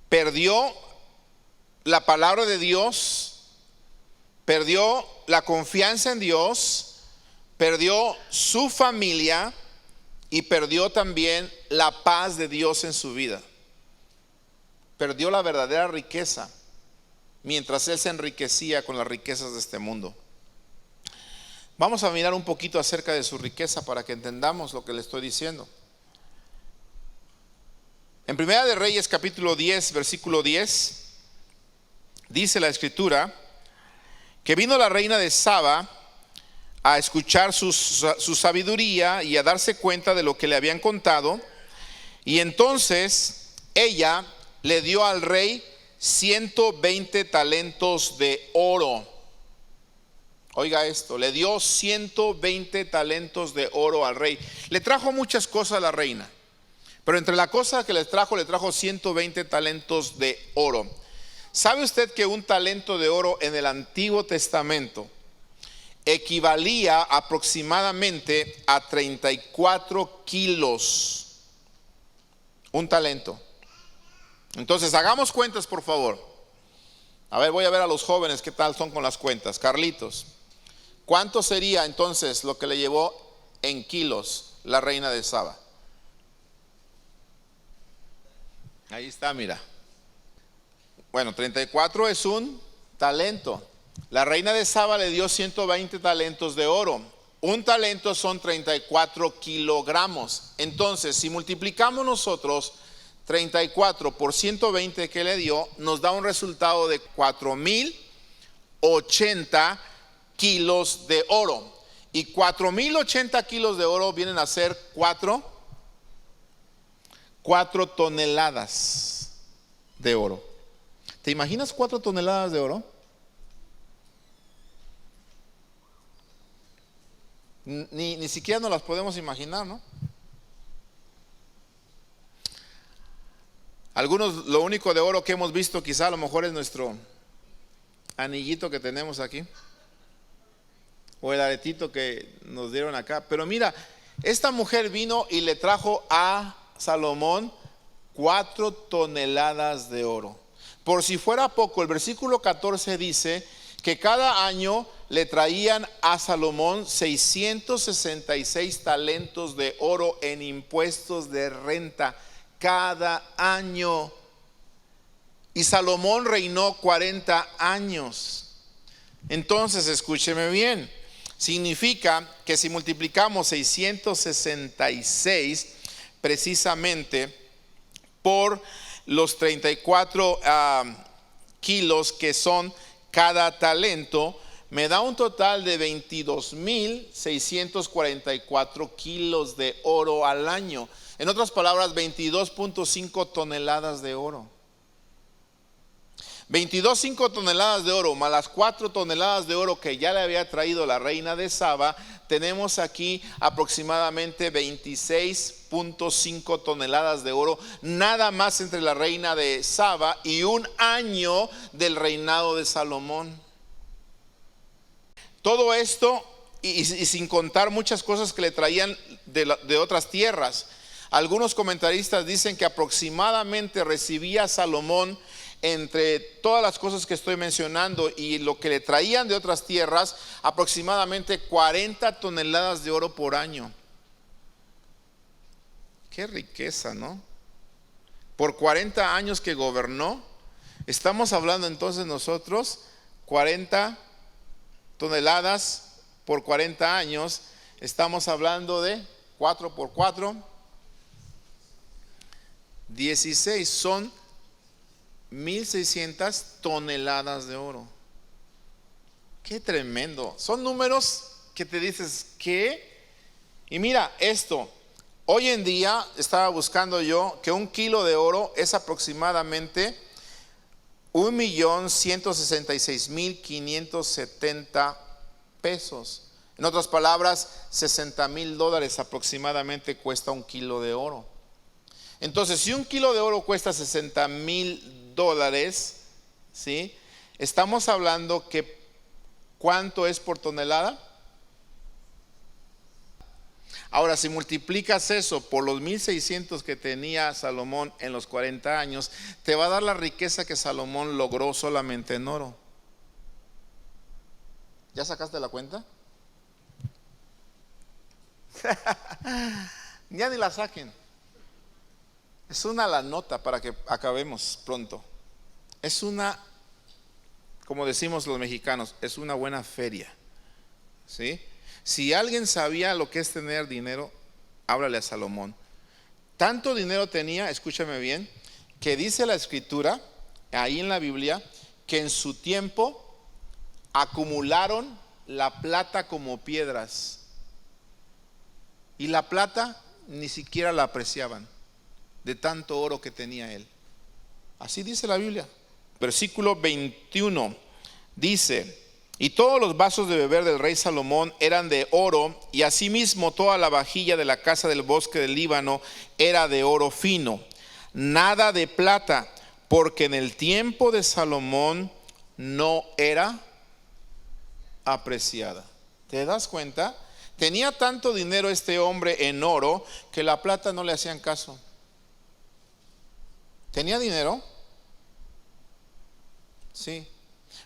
perdió la palabra de Dios, perdió la confianza en Dios, perdió su familia y perdió también la paz de Dios en su vida. Perdió la verdadera riqueza mientras él se enriquecía con las riquezas de este mundo. Vamos a mirar un poquito acerca de su riqueza para que entendamos lo que le estoy diciendo. En Primera de Reyes capítulo 10, versículo 10, dice la escritura que vino la reina de Saba a escuchar su sabiduría y a darse cuenta de lo que le habían contado, y entonces ella le dio al rey 120 talentos de oro. Oiga esto, le dio 120 talentos de oro al rey. Le trajo muchas cosas a la reina, pero entre la cosa que le trajo 120 talentos de oro. ¿Sabe usted que un talento de oro en el Antiguo Testamento equivalía aproximadamente a 34 kilos? Un talento. Entonces hagamos cuentas, por favor. A ver, voy a ver a los jóvenes qué tal son con las cuentas. Carlitos, ¿cuánto sería entonces lo que le llevó en kilos la reina de Saba? Ahí está, mira. Bueno, 34 es un talento. La reina de Saba le dio 120 talentos de oro. Un talento son 34 kilogramos. Entonces, si multiplicamos nosotros 34 por 120 que le dio, nos da un resultado de 4,080 kilos de oro. Y 4,080 kilos de oro vienen a ser 4 toneladas de oro. ¿Te imaginas 4 toneladas de oro? Ni siquiera nos las podemos imaginar, ¿no? Algunos, lo único de oro que hemos visto quizá a lo mejor es nuestro anillito que tenemos aquí, o el aretito que nos dieron acá. Pero mira, esta mujer vino y le trajo a Salomón 4 toneladas de oro. Por si fuera poco, el versículo 14 dice que cada año le traían a Salomón 666 talentos de oro en impuestos de renta cada año. Y Salomón reinó 40 años. Entonces, escúcheme bien, significa que si multiplicamos 666 precisamente por los 34 kilos que son cada talento, me da un total de 22,644 kilos de oro al año. En otras palabras, 22,5 toneladas de oro. 22,5 toneladas de oro más las 4 toneladas de oro que ya le había traído la reina de Saba, tenemos aquí aproximadamente 26,5 toneladas de oro, nada más entre la reina de Saba y un año del reinado de Salomón. Todo esto y sin contar muchas cosas que le traían de otras tierras. Algunos comentaristas dicen que aproximadamente recibía Salomón, entre todas las cosas que estoy mencionando y lo que le traían de otras tierras, aproximadamente 40 toneladas de oro por año. Qué riqueza, ¿no? Por 40 años que gobernó, estamos hablando entonces nosotros 40 toneladas por 40 años, estamos hablando de 4 por 4, 16, son 1,600 toneladas de oro. Qué tremendo. Son números que te dices, ¿qué? Y mira esto, hoy en día estaba buscando yo que un kilo de oro es aproximadamente 1,166,570 pesos. En otras palabras, $60,000 aproximadamente cuesta un kilo de oro. Entonces, si un kilo de oro cuesta $60,000, ¿sí? Estamos hablando que ¿cuánto es por tonelada? Ahora, si multiplicas eso por los 1,600 que tenía Salomón en los 40 años, te va a dar la riqueza que Salomón logró solamente en oro. ¿Ya sacaste la cuenta? Ya ni la saquen. Es una la nota para que acabemos pronto. Es una, como decimos los mexicanos, es una buena feria, ¿sí? Si alguien sabía lo que es tener dinero, háblale a Salomón. Tanto dinero tenía, escúchame bien, que dice la escritura, ahí en la Biblia, que en su tiempo acumularon la plata como piedras. Y la plata ni siquiera la apreciaban, de tanto oro que tenía él. Así dice la Biblia. Versículo 21 dice: y todos los vasos de beber del rey Salomón eran de oro, y asimismo toda la vajilla de la casa del bosque del Líbano era de oro fino, nada de plata, porque en el tiempo de Salomón no era apreciada. ¿Te das cuenta? Tenía tanto dinero este hombre en oro que la plata no le hacían caso. ¿Tenía dinero? Sí.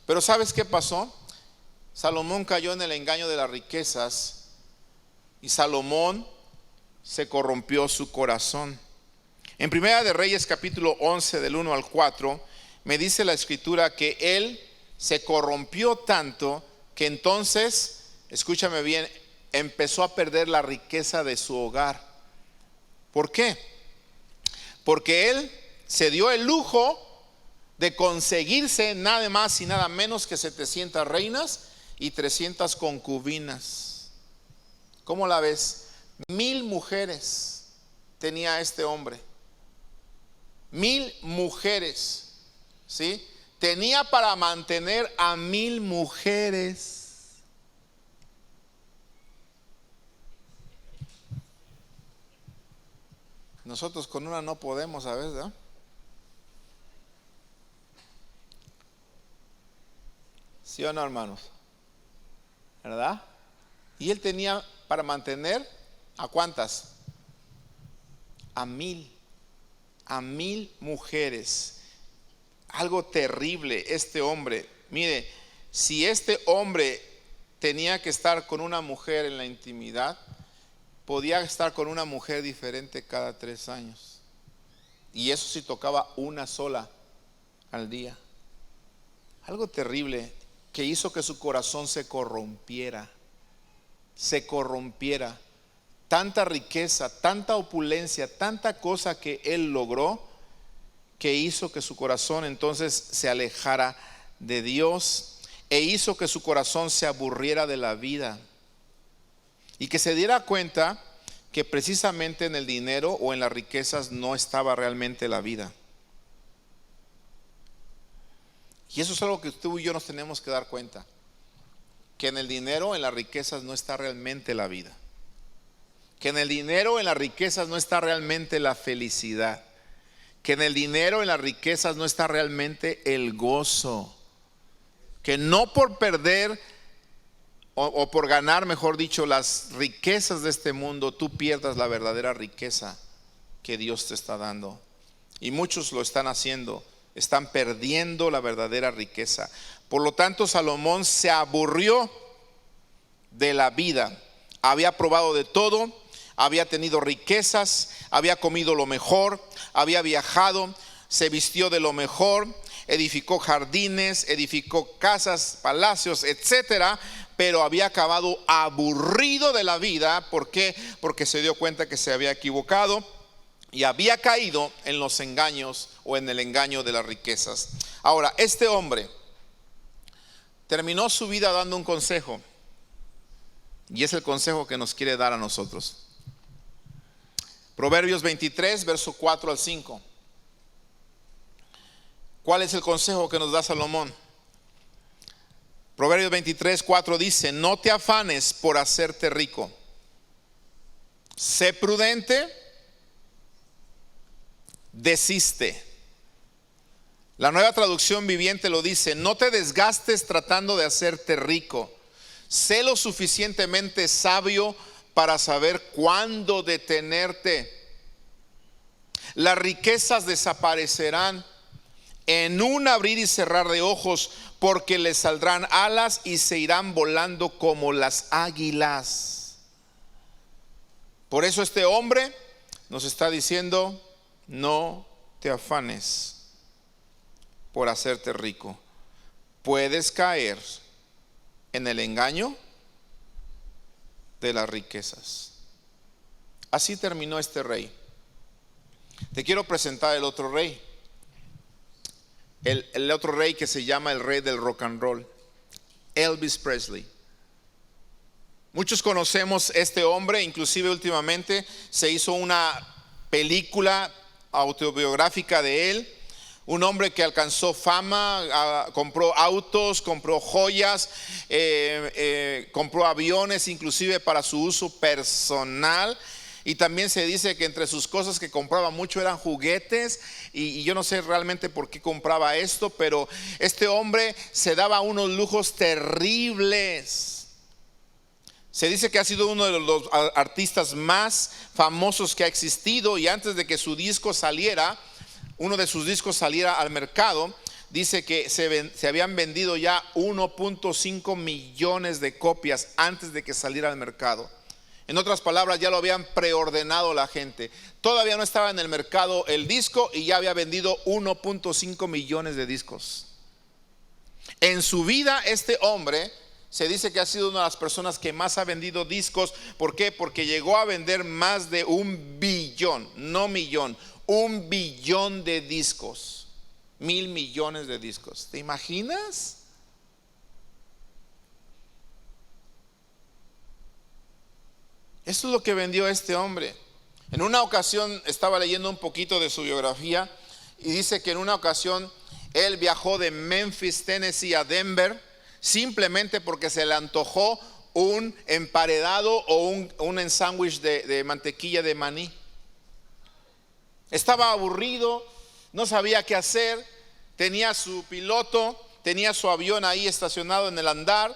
Pero ¿sabes qué pasó? Salomón cayó en el engaño de las riquezas y Salomón se corrompió su corazón. En Primera de Reyes capítulo 11 del 1 al 4 me dice la escritura que él se corrompió tanto que entonces, escúchame bien, empezó a perder la riqueza de su hogar. ¿Por qué? Porque él se dio el lujo de conseguirse nada más y nada menos que 700 reinas y 300 concubinas. ¿Cómo la ves? 1,000 mujeres tenía este hombre. 1,000 mujeres, ¿sí? Tenía para mantener a 1,000 mujeres. Nosotros con una no podemos, ¿sabes? ¿No? ¿Sí o no, hermanos? ¿Verdad? Y él tenía para mantener ¿a cuántas? A 1,000. A 1,000 mujeres. Algo terrible este hombre. Mire, si este hombre tenía que estar con una mujer en la intimidad, podía estar con una mujer diferente cada 3 años. Y eso si tocaba una sola al día. Algo terrible que hizo que su corazón se corrompiera. Se corrompiera. Tanta riqueza, tanta opulencia, tanta cosa que él logró, que hizo que su corazón entonces se alejara de Dios e hizo que su corazón se aburriera de la vida y que se diera cuenta que precisamente en el dinero o en las riquezas no estaba realmente la vida. Y eso es algo que tú y yo nos tenemos que dar cuenta, que en el dinero, en las riquezas no está realmente la vida, que en el dinero, en las riquezas no está realmente la felicidad, que en el dinero, en las riquezas no está realmente el gozo, que no por perder o por ganar, mejor dicho, las riquezas de este mundo, tú pierdas la verdadera riqueza que Dios te está dando. Y muchos lo están haciendo, están perdiendo la verdadera riqueza. Por lo tanto, Salomón se aburrió de la vida. Había probado de todo, había tenido riquezas, había comido lo mejor, había viajado, se vistió de lo mejor, edificó jardines, edificó casas, palacios, etcétera, pero había acabado aburrido de la vida. ¿Por qué? Porque se dio cuenta que se había equivocado y había caído en los engaños o en el engaño de las riquezas. Ahora, este hombre terminó su vida dando un consejo, y es el consejo que nos quiere dar a nosotros. Proverbios 23, verso 4 al 5. ¿Cuál es el consejo que nos da Salomón? Proverbios 23, 4 dice: no te afanes por hacerte rico, sé prudente desiste. La Nueva Traducción Viviente lo dice: no te desgastes tratando de hacerte rico. Sé lo suficientemente sabio para saber cuándo detenerte. Las riquezas desaparecerán en un abrir y cerrar de ojos, porque les saldrán alas y se irán volando como las águilas. Por eso este hombre nos está diciendo: no te afanes por hacerte rico. Puedes caer en el engaño de las riquezas. Así terminó este rey. Te quiero presentar el otro rey. El otro rey que se llama el rey del rock and roll, Elvis Presley. Muchos conocemos este hombre, inclusive últimamente se hizo una película autobiográfica de él. Un hombre que alcanzó fama, compró autos, compró joyas, compró aviones inclusive para su uso personal. Y también se dice que entre sus cosas que compraba mucho eran juguetes, y yo no sé realmente por qué compraba esto, pero este hombre se daba unos lujos terribles. Se dice que ha sido uno de los artistas más famosos que ha existido, y antes de que su disco saliera, uno de sus discos saliera al mercado, dice que se habían vendido ya 1.5 millones de copias antes de que saliera al mercado. En otras palabras, ya lo habían preordenado la gente. Todavía no estaba en el mercado el disco y ya había vendido 1.5 millones de discos. En su vida este hombre se dice que ha sido una de las personas que más ha vendido discos. ¿Por qué? Porque llegó a vender más de 1 billón, no millón, 1 billón de discos. 1,000 millones de discos. ¿Te imaginas? Esto es lo que vendió este hombre. En una ocasión estaba leyendo un poquito de su biografía y dice que en una ocasión él viajó de Memphis, Tennessee a Denver simplemente porque se le antojó un emparedado o un sándwich de mantequilla de maní. Estaba aburrido, no sabía qué hacer, tenía su piloto, tenía su avión ahí estacionado en el hangar,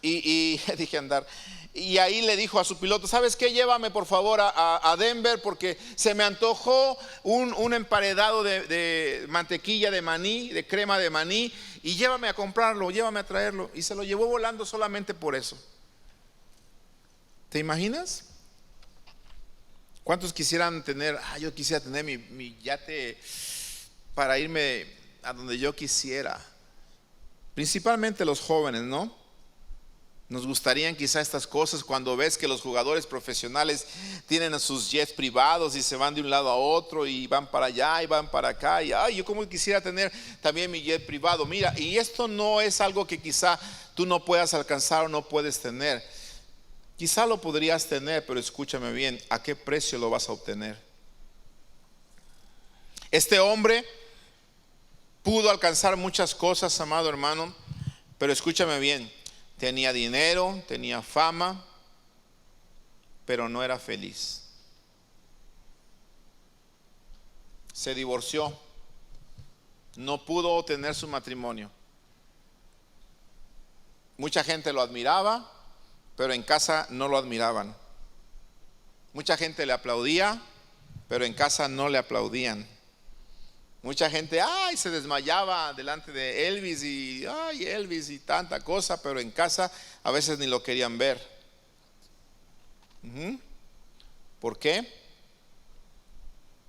y dije andar. Y ahí le dijo a su piloto: ¿sabes qué? Llévame por favor a Denver, porque se me antojó un emparedado de mantequilla de maní, de crema de maní, y llévame a comprarlo, llévame a traerlo. Y se lo llevó volando solamente por eso. ¿Te imaginas? ¿Cuántos quisieran tener? Yo quisiera tener mi yate para irme a donde yo quisiera. Principalmente los jóvenes, ¿no? Nos gustarían quizá estas cosas cuando ves que los jugadores profesionales tienen sus jets privados y se van de un lado a otro y van para allá y van para acá. Y yo como quisiera tener también mi jet privado. Mira, y esto no es algo que quizá tú no puedas alcanzar o no puedes tener. Quizá lo podrías tener, pero escúchame bien, ¿a qué precio lo vas a obtener? Este hombre pudo alcanzar muchas cosas, amado hermano, pero escúchame bien. Tenía dinero, tenía fama, pero no era feliz. Se divorció, no pudo tener su matrimonio. Mucha gente lo admiraba, pero en casa no lo admiraban. Mucha gente le aplaudía, pero en casa no le aplaudían. Mucha gente, se desmayaba delante de Elvis y, Elvis y tanta cosa, pero en casa a veces ni lo querían ver. ¿Por qué?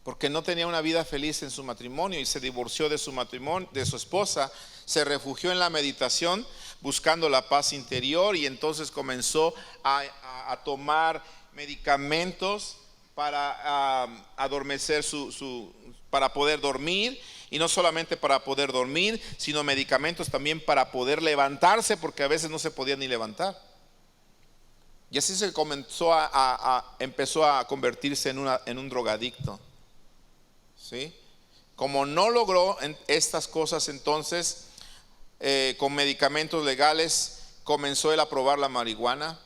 Porque no tenía una vida feliz en su matrimonio y se divorció de su matrimonio, de su esposa. Se refugió en la meditación buscando la paz interior, y entonces comenzó a tomar medicamentos para adormecer para poder dormir, y no solamente para poder dormir, sino medicamentos también para poder levantarse, porque a veces no se podía ni levantar. Y así se empezó a convertirse en un drogadicto. ¿Sí? Como no logró estas cosas, entonces con medicamentos legales comenzó él a probar la marihuana,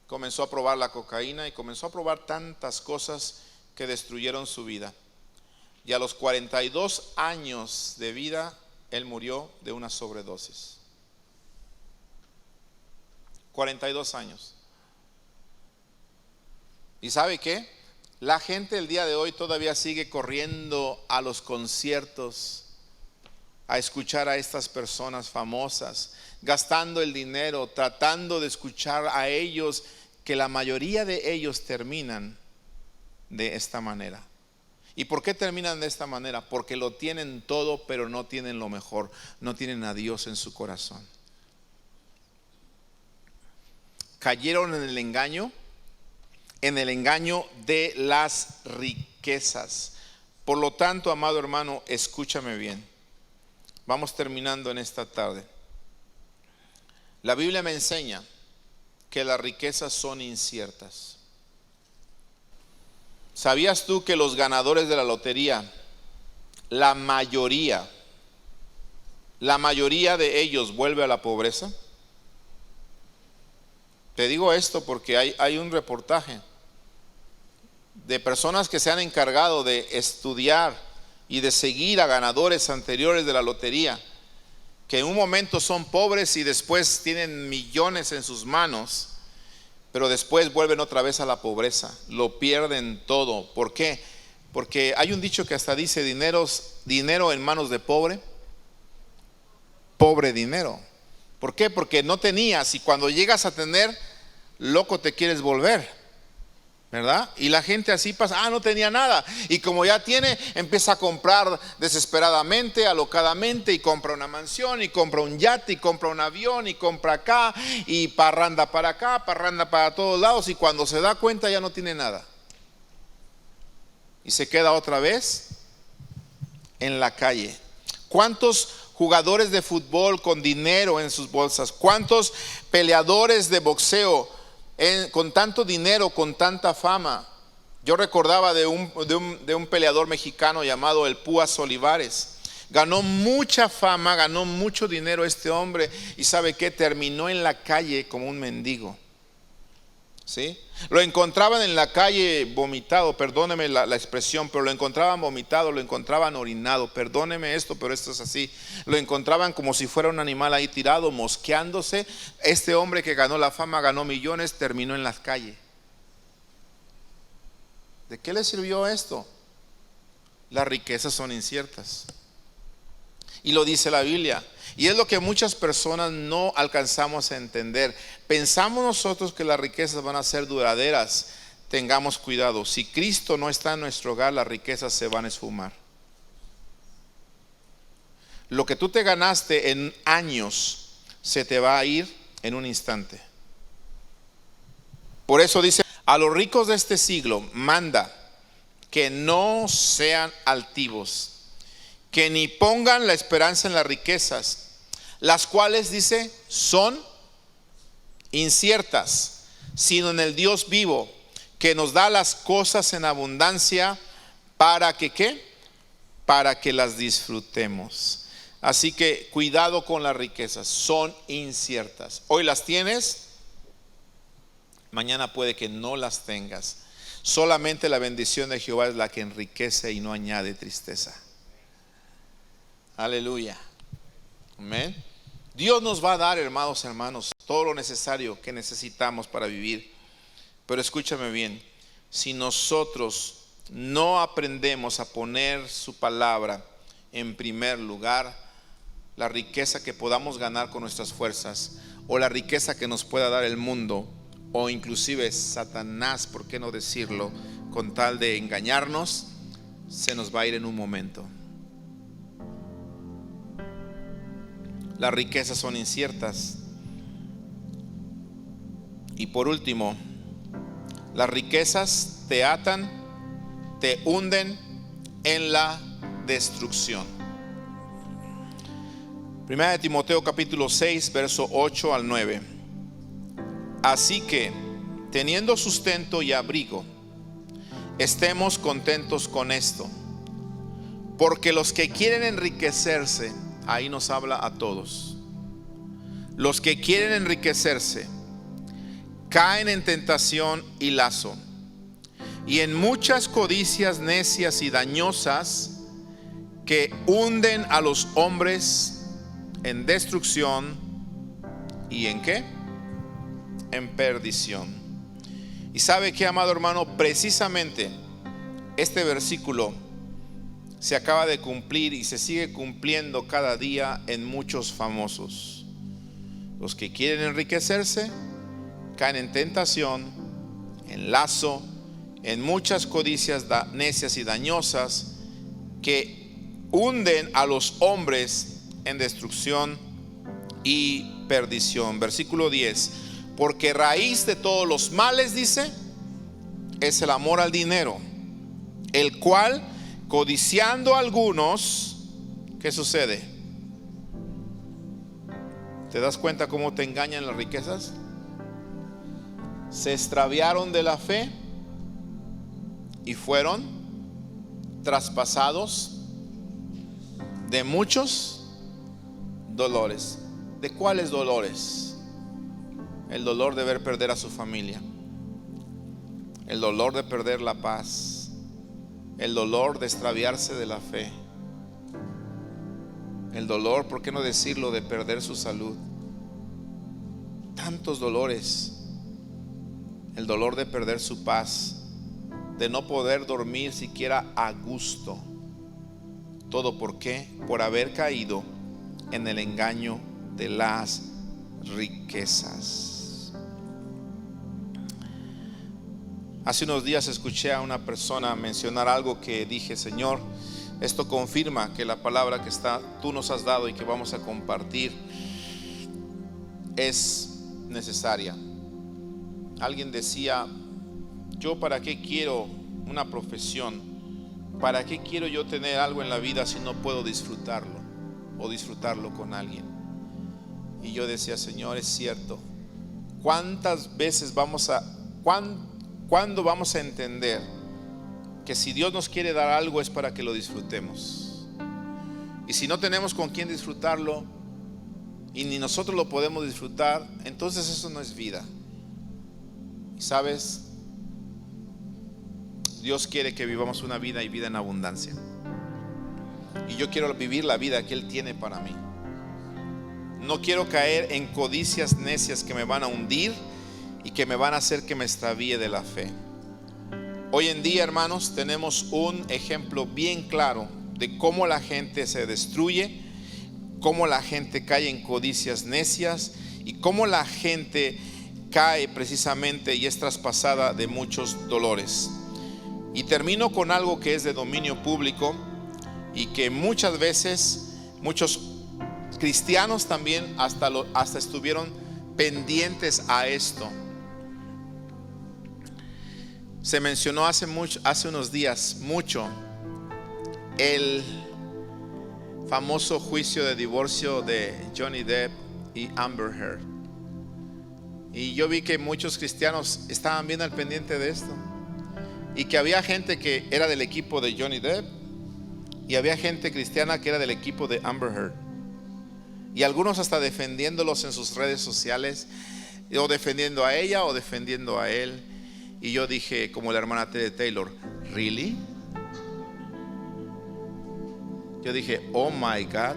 comenzó a probar la cocaína y comenzó a probar tantas cosas que destruyeron su vida. Y a los 42 años de vida, él murió de una sobredosis. 42 años. ¿Y sabe qué? La gente el día de hoy todavía sigue corriendo a los conciertos, a escuchar a estas personas famosas, gastando el dinero, tratando de escuchar a ellos, que la mayoría de ellos terminan de esta manera. ¿Y por qué terminan de esta manera? Porque lo tienen todo, pero no tienen lo mejor, no tienen a Dios en su corazón. Cayeron en el engaño de las riquezas. Por lo tanto, amado hermano, escúchame bien. Vamos terminando en esta tarde. La Biblia me enseña que las riquezas son inciertas. ¿Sabías tú que los ganadores de la lotería, la mayoría de ellos vuelve a la pobreza? Te digo esto porque hay un reportaje de personas que se han encargado de estudiar y de seguir a ganadores anteriores de la lotería, que en un momento son pobres y después tienen millones en sus manos, pero después vuelven otra vez a la pobreza, lo pierden todo. ¿Por qué? Porque hay un dicho que hasta dice: dinero en manos de pobre dinero. ¿Por qué? Porque no tenías, y cuando llegas a tener, loco te quieres volver, ¿verdad? Y la gente así pasa: no tenía nada, y como ya tiene, empieza a comprar desesperadamente, alocadamente, y compra una mansión, y compra un yate, y compra un avión, y compra acá, y parranda para acá, parranda para todos lados, y cuando se da cuenta ya no tiene nada, y se queda otra vez en la calle. ¿Cuántos jugadores de fútbol con dinero en sus bolsas? ¿Cuántos peleadores de boxeo con tanto dinero, con tanta fama? Yo recordaba de un peleador mexicano llamado el Púas Olivares. Ganó mucha fama, ganó mucho dinero este hombre, y ¿sabe qué? Terminó en la calle como un mendigo. ¿Sí? Lo encontraban en la calle vomitado, perdóneme la expresión, pero lo encontraban vomitado, lo encontraban orinado, perdóneme esto, pero esto es así. Lo encontraban como si fuera un animal ahí tirado, mosqueándose. Este hombre que ganó la fama, ganó millones, terminó en las calles. ¿De qué le sirvió esto? Las riquezas son inciertas, y lo dice la Biblia. Y es lo que muchas personas no alcanzamos a entender. Pensamos nosotros que las riquezas van a ser duraderas. Tengamos cuidado. Si Cristo no está en nuestro hogar, las riquezas se van a esfumar. Lo que tú te ganaste en años se te va a ir en un instante. Por eso dice: a los ricos de este siglo manda que no sean altivos, que ni pongan la esperanza en las riquezas, las cuales, dice, son inciertas, sino en el Dios vivo, que nos da las cosas en abundancia, para que ¿qué? Para que las disfrutemos. Así que cuidado con las riquezas, son inciertas. Hoy las tienes, mañana puede que no las tengas. Solamente la bendición de Jehová es la que enriquece y no añade tristeza. Aleluya. Amén. Dios nos va a dar, hermanos, todo lo necesario que necesitamos para vivir. Pero escúchame bien: si nosotros no aprendemos a poner su palabra en primer lugar, la riqueza que podamos ganar con nuestras fuerzas, o la riqueza que nos pueda dar el mundo, o inclusive Satanás, ¿por qué no decirlo?, con tal de engañarnos, se nos va a ir en un momento. Las riquezas son inciertas. Y por último, las riquezas te atan, te hunden en la destrucción. Primera de Timoteo capítulo 6, verso 8 al 9. Así que, teniendo sustento y abrigo, estemos contentos con esto, porque los que quieren enriquecerse, ahí nos habla a todos, los que quieren enriquecerse caen en tentación y lazo, y en muchas codicias necias y dañosas que hunden a los hombres en destrucción y ¿en qué? En perdición. Y sabe que, amado hermano, precisamente este versículo se acaba de cumplir y se sigue cumpliendo cada día en muchos famosos. Los que quieren enriquecerse caen en tentación, en lazo, en muchas codicias necias y dañosas que hunden a los hombres en destrucción y perdición. Versículo 10: porque raíz de todos los males, dice, es el amor al dinero, el cual, codiciando a algunos, ¿qué sucede? ¿Te das cuenta cómo te engañan las riquezas? Se extraviaron de la fe y fueron traspasados de muchos dolores. ¿De cuáles dolores? El dolor de ver perder a su familia, el dolor de perder la paz, el dolor de extraviarse de la fe, el dolor, ¿por qué no decirlo?, de perder su salud. Tantos dolores. El dolor de perder su paz, de no poder dormir siquiera a gusto. ¿Todo por qué? Por haber caído en el engaño de las riquezas. Hace unos días escuché a una persona mencionar algo que dije: Señor, esto confirma que la palabra que tú nos has dado y que vamos a compartir es necesaria. Alguien decía: yo para qué quiero una profesión, para qué quiero yo tener algo en la vida si no puedo disfrutarlo o disfrutarlo con alguien. Y yo decía: Señor, es cierto. ¿Cuántas veces cuándo vamos a entender que si Dios nos quiere dar algo es para que lo disfrutemos? Y si no tenemos con quién disfrutarlo y ni nosotros lo podemos disfrutar, entonces eso no es vida. Y sabes, Dios quiere que vivamos una vida y vida en abundancia. Y yo quiero vivir la vida que Él tiene para mí. No quiero caer en codicias necias que me van a hundir y que me van a hacer que me extravíe de la fe. Hoy en día, hermanos, tenemos un ejemplo bien claro de cómo la gente se destruye, cómo la gente cae en codicias necias y cómo la gente cae precisamente y es traspasada de muchos dolores. Y termino con algo que es de dominio público y que muchas veces muchos cristianos también hasta estuvieron pendientes a esto. Se mencionó hace unos días mucho el famoso juicio de divorcio de Johnny Depp y Amber Heard. Y yo vi que muchos cristianos estaban bien al pendiente de esto, y que había gente que era del equipo de Johnny Depp y había gente cristiana que era del equipo de Amber Heard, y algunos hasta defendiéndolos en sus redes sociales, o defendiendo a ella o defendiendo a él. Y yo dije, como la hermana Ted Taylor, ¿really? Yo dije, oh my God,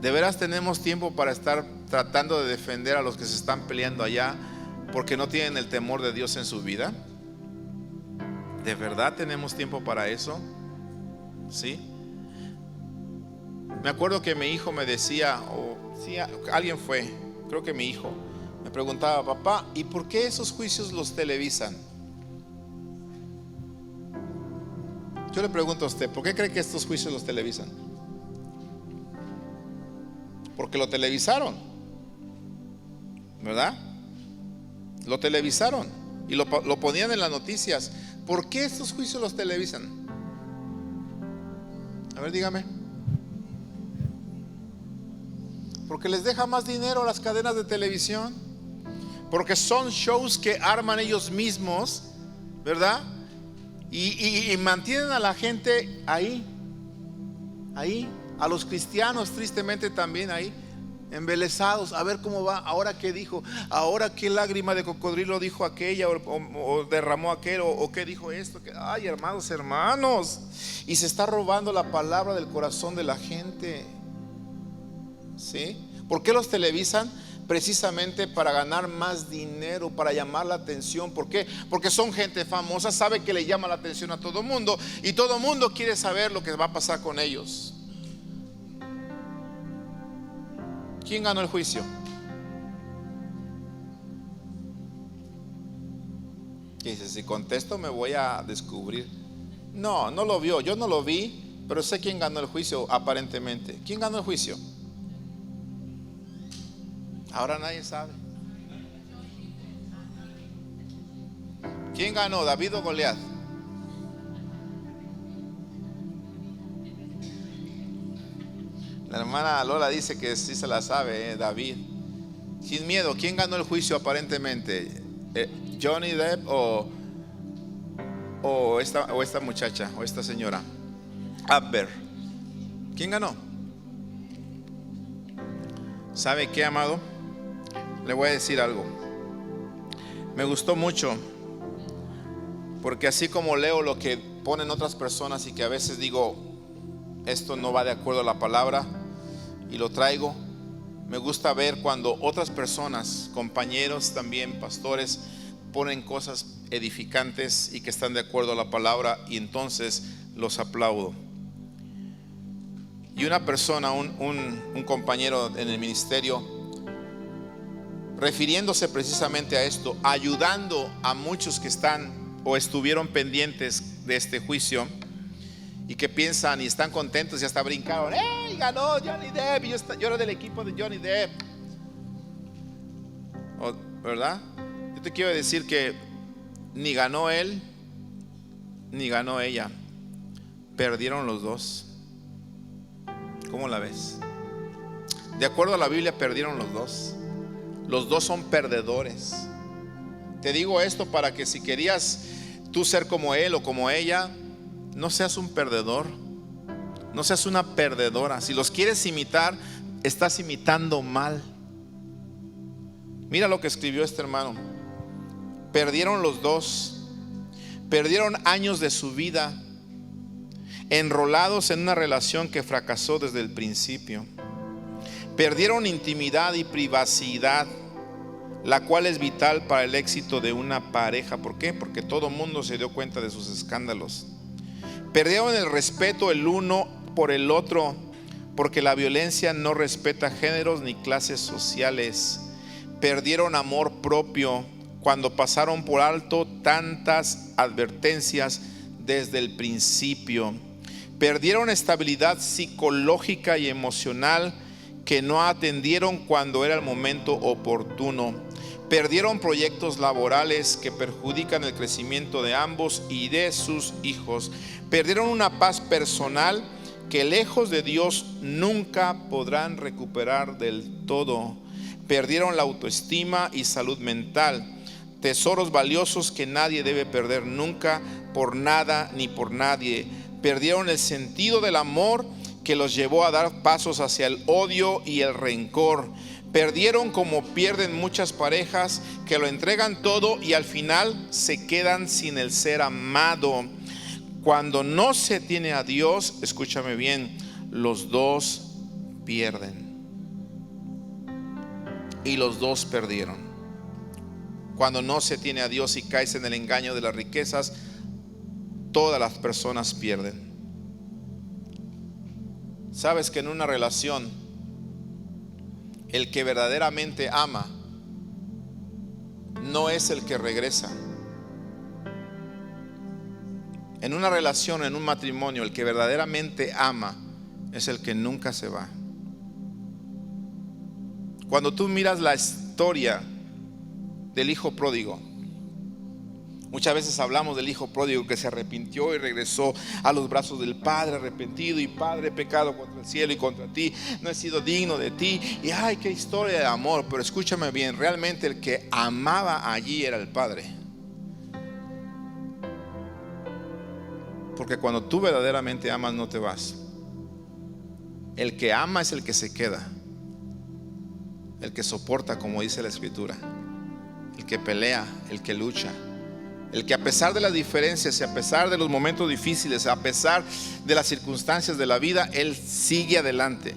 ¿de veras tenemos tiempo para estar tratando de defender a los que se están peleando allá porque no tienen el temor de Dios en su vida? ¿De verdad tenemos tiempo para eso? ¿Sí? Me acuerdo que mi hijo me decía, alguien fue, creo que mi hijo, me preguntaba: papá, ¿y por qué esos juicios los televisan? Yo le pregunto a usted, ¿por qué cree que estos juicios los televisan? Porque lo televisaron, ¿verdad? Lo televisaron y lo ponían en las noticias. ¿Por qué estos juicios los televisan? A ver, dígame. Porque les deja más dinero a las cadenas de televisión, porque son shows que arman ellos mismos, ¿verdad? Y mantienen a la gente ahí, a los cristianos tristemente también ahí, embelesados, a ver cómo va, ahora qué dijo, ahora qué lágrima de cocodrilo dijo aquella, o derramó aquel, o qué dijo esto, ay, hermanos, y se está robando la palabra del corazón de la gente. ¿Sí? ¿Por qué los televisan? Precisamente para ganar más dinero, para llamar la atención. ¿Por qué? Porque son gente famosa, sabe que le llama la atención a todo mundo, y todo mundo quiere saber lo que va a pasar con ellos. ¿Quién ganó el juicio? ¿Qué dice? Si contesto me voy a descubrir. No, no lo vio, yo no lo vi, pero sé quién ganó el juicio aparentemente. ¿Quién ganó el juicio? Ahora nadie sabe. ¿Quién ganó, David o Goliat? La hermana Lola dice que sí se la sabe, David. Sin miedo, ¿quién ganó el juicio aparentemente? ¿Johnny Depp o esta muchacha, o esta señora? Amber. ¿Quién ganó? ¿Sabe qué, amado? Le voy a decir algo. Me gustó mucho, porque así como leo lo que ponen otras personas y que a veces digo, esto no va de acuerdo a la palabra, y lo traigo, me gusta ver cuando otras personas, compañeros también, pastores, ponen cosas edificantes y que están de acuerdo a la palabra, y entonces los aplaudo. Y una persona, un compañero en el ministerio, refiriéndose precisamente a esto, ayudando a muchos que están o estuvieron pendientes de este juicio y que piensan y están contentos y hasta brincaron, ¡hey! Ganó Johnny Depp, yo era del equipo de Johnny Depp, ¿verdad? Yo te quiero decir que ni ganó él ni ganó ella, perdieron los dos. ¿Cómo la ves? De acuerdo a la Biblia, perdieron los dos. Los dos son perdedores. Te digo esto para que si querías tú ser como él o como ella, no seas un perdedor, no seas una perdedora. Si los quieres imitar, estás imitando mal. Mira lo que escribió este hermano. Perdieron los dos, perdieron años de su vida enrolados en una relación que fracasó desde el principio. Perdieron intimidad y privacidad, la cual es vital para el éxito de una pareja. ¿Por qué? Porque todo el mundo se dio cuenta de sus escándalos. Perdieron el respeto el uno por el otro, porque la violencia no respeta géneros ni clases sociales. Perdieron amor propio cuando pasaron por alto tantas advertencias desde el principio. Perdieron estabilidad psicológica y emocional que no atendieron cuando era el momento oportuno. Perdieron proyectos laborales que perjudican el crecimiento de ambos y de sus hijos. Perdieron una paz personal que lejos de Dios nunca podrán recuperar del todo. Perdieron la autoestima y salud mental, tesoros valiosos que nadie debe perder nunca, por nada ni por nadie. Perdieron el sentido del amor que los llevó a dar pasos hacia el odio y el rencor. Perdieron como pierden muchas parejas que lo entregan todo y al final se quedan sin el ser amado. Cuando no se tiene a Dios, escúchame bien, los dos pierden. Y los dos perdieron. Cuando no se tiene a Dios y caes en el engaño de las riquezas, todas las personas pierden. Sabes que en una relación, el que verdaderamente ama no es el que regresa. En una relación, en un matrimonio, el que verdaderamente ama es el que nunca se va. Cuando tú miras la historia del hijo pródigo, muchas veces hablamos del hijo pródigo que se arrepintió y regresó a los brazos del padre arrepentido. Y padre, he pecado contra el cielo y contra ti, no he sido digno de ti. Y ay, qué historia de amor. Pero escúchame bien, realmente el que amaba allí era el padre. Porque cuando tú verdaderamente amas, no te vas. El que ama es el que se queda. el que soporta, como dice la Escritura, el que pelea, el que lucha, el que a pesar de las diferencias y a pesar de los momentos difíciles, a pesar de las circunstancias de la vida, él sigue adelante.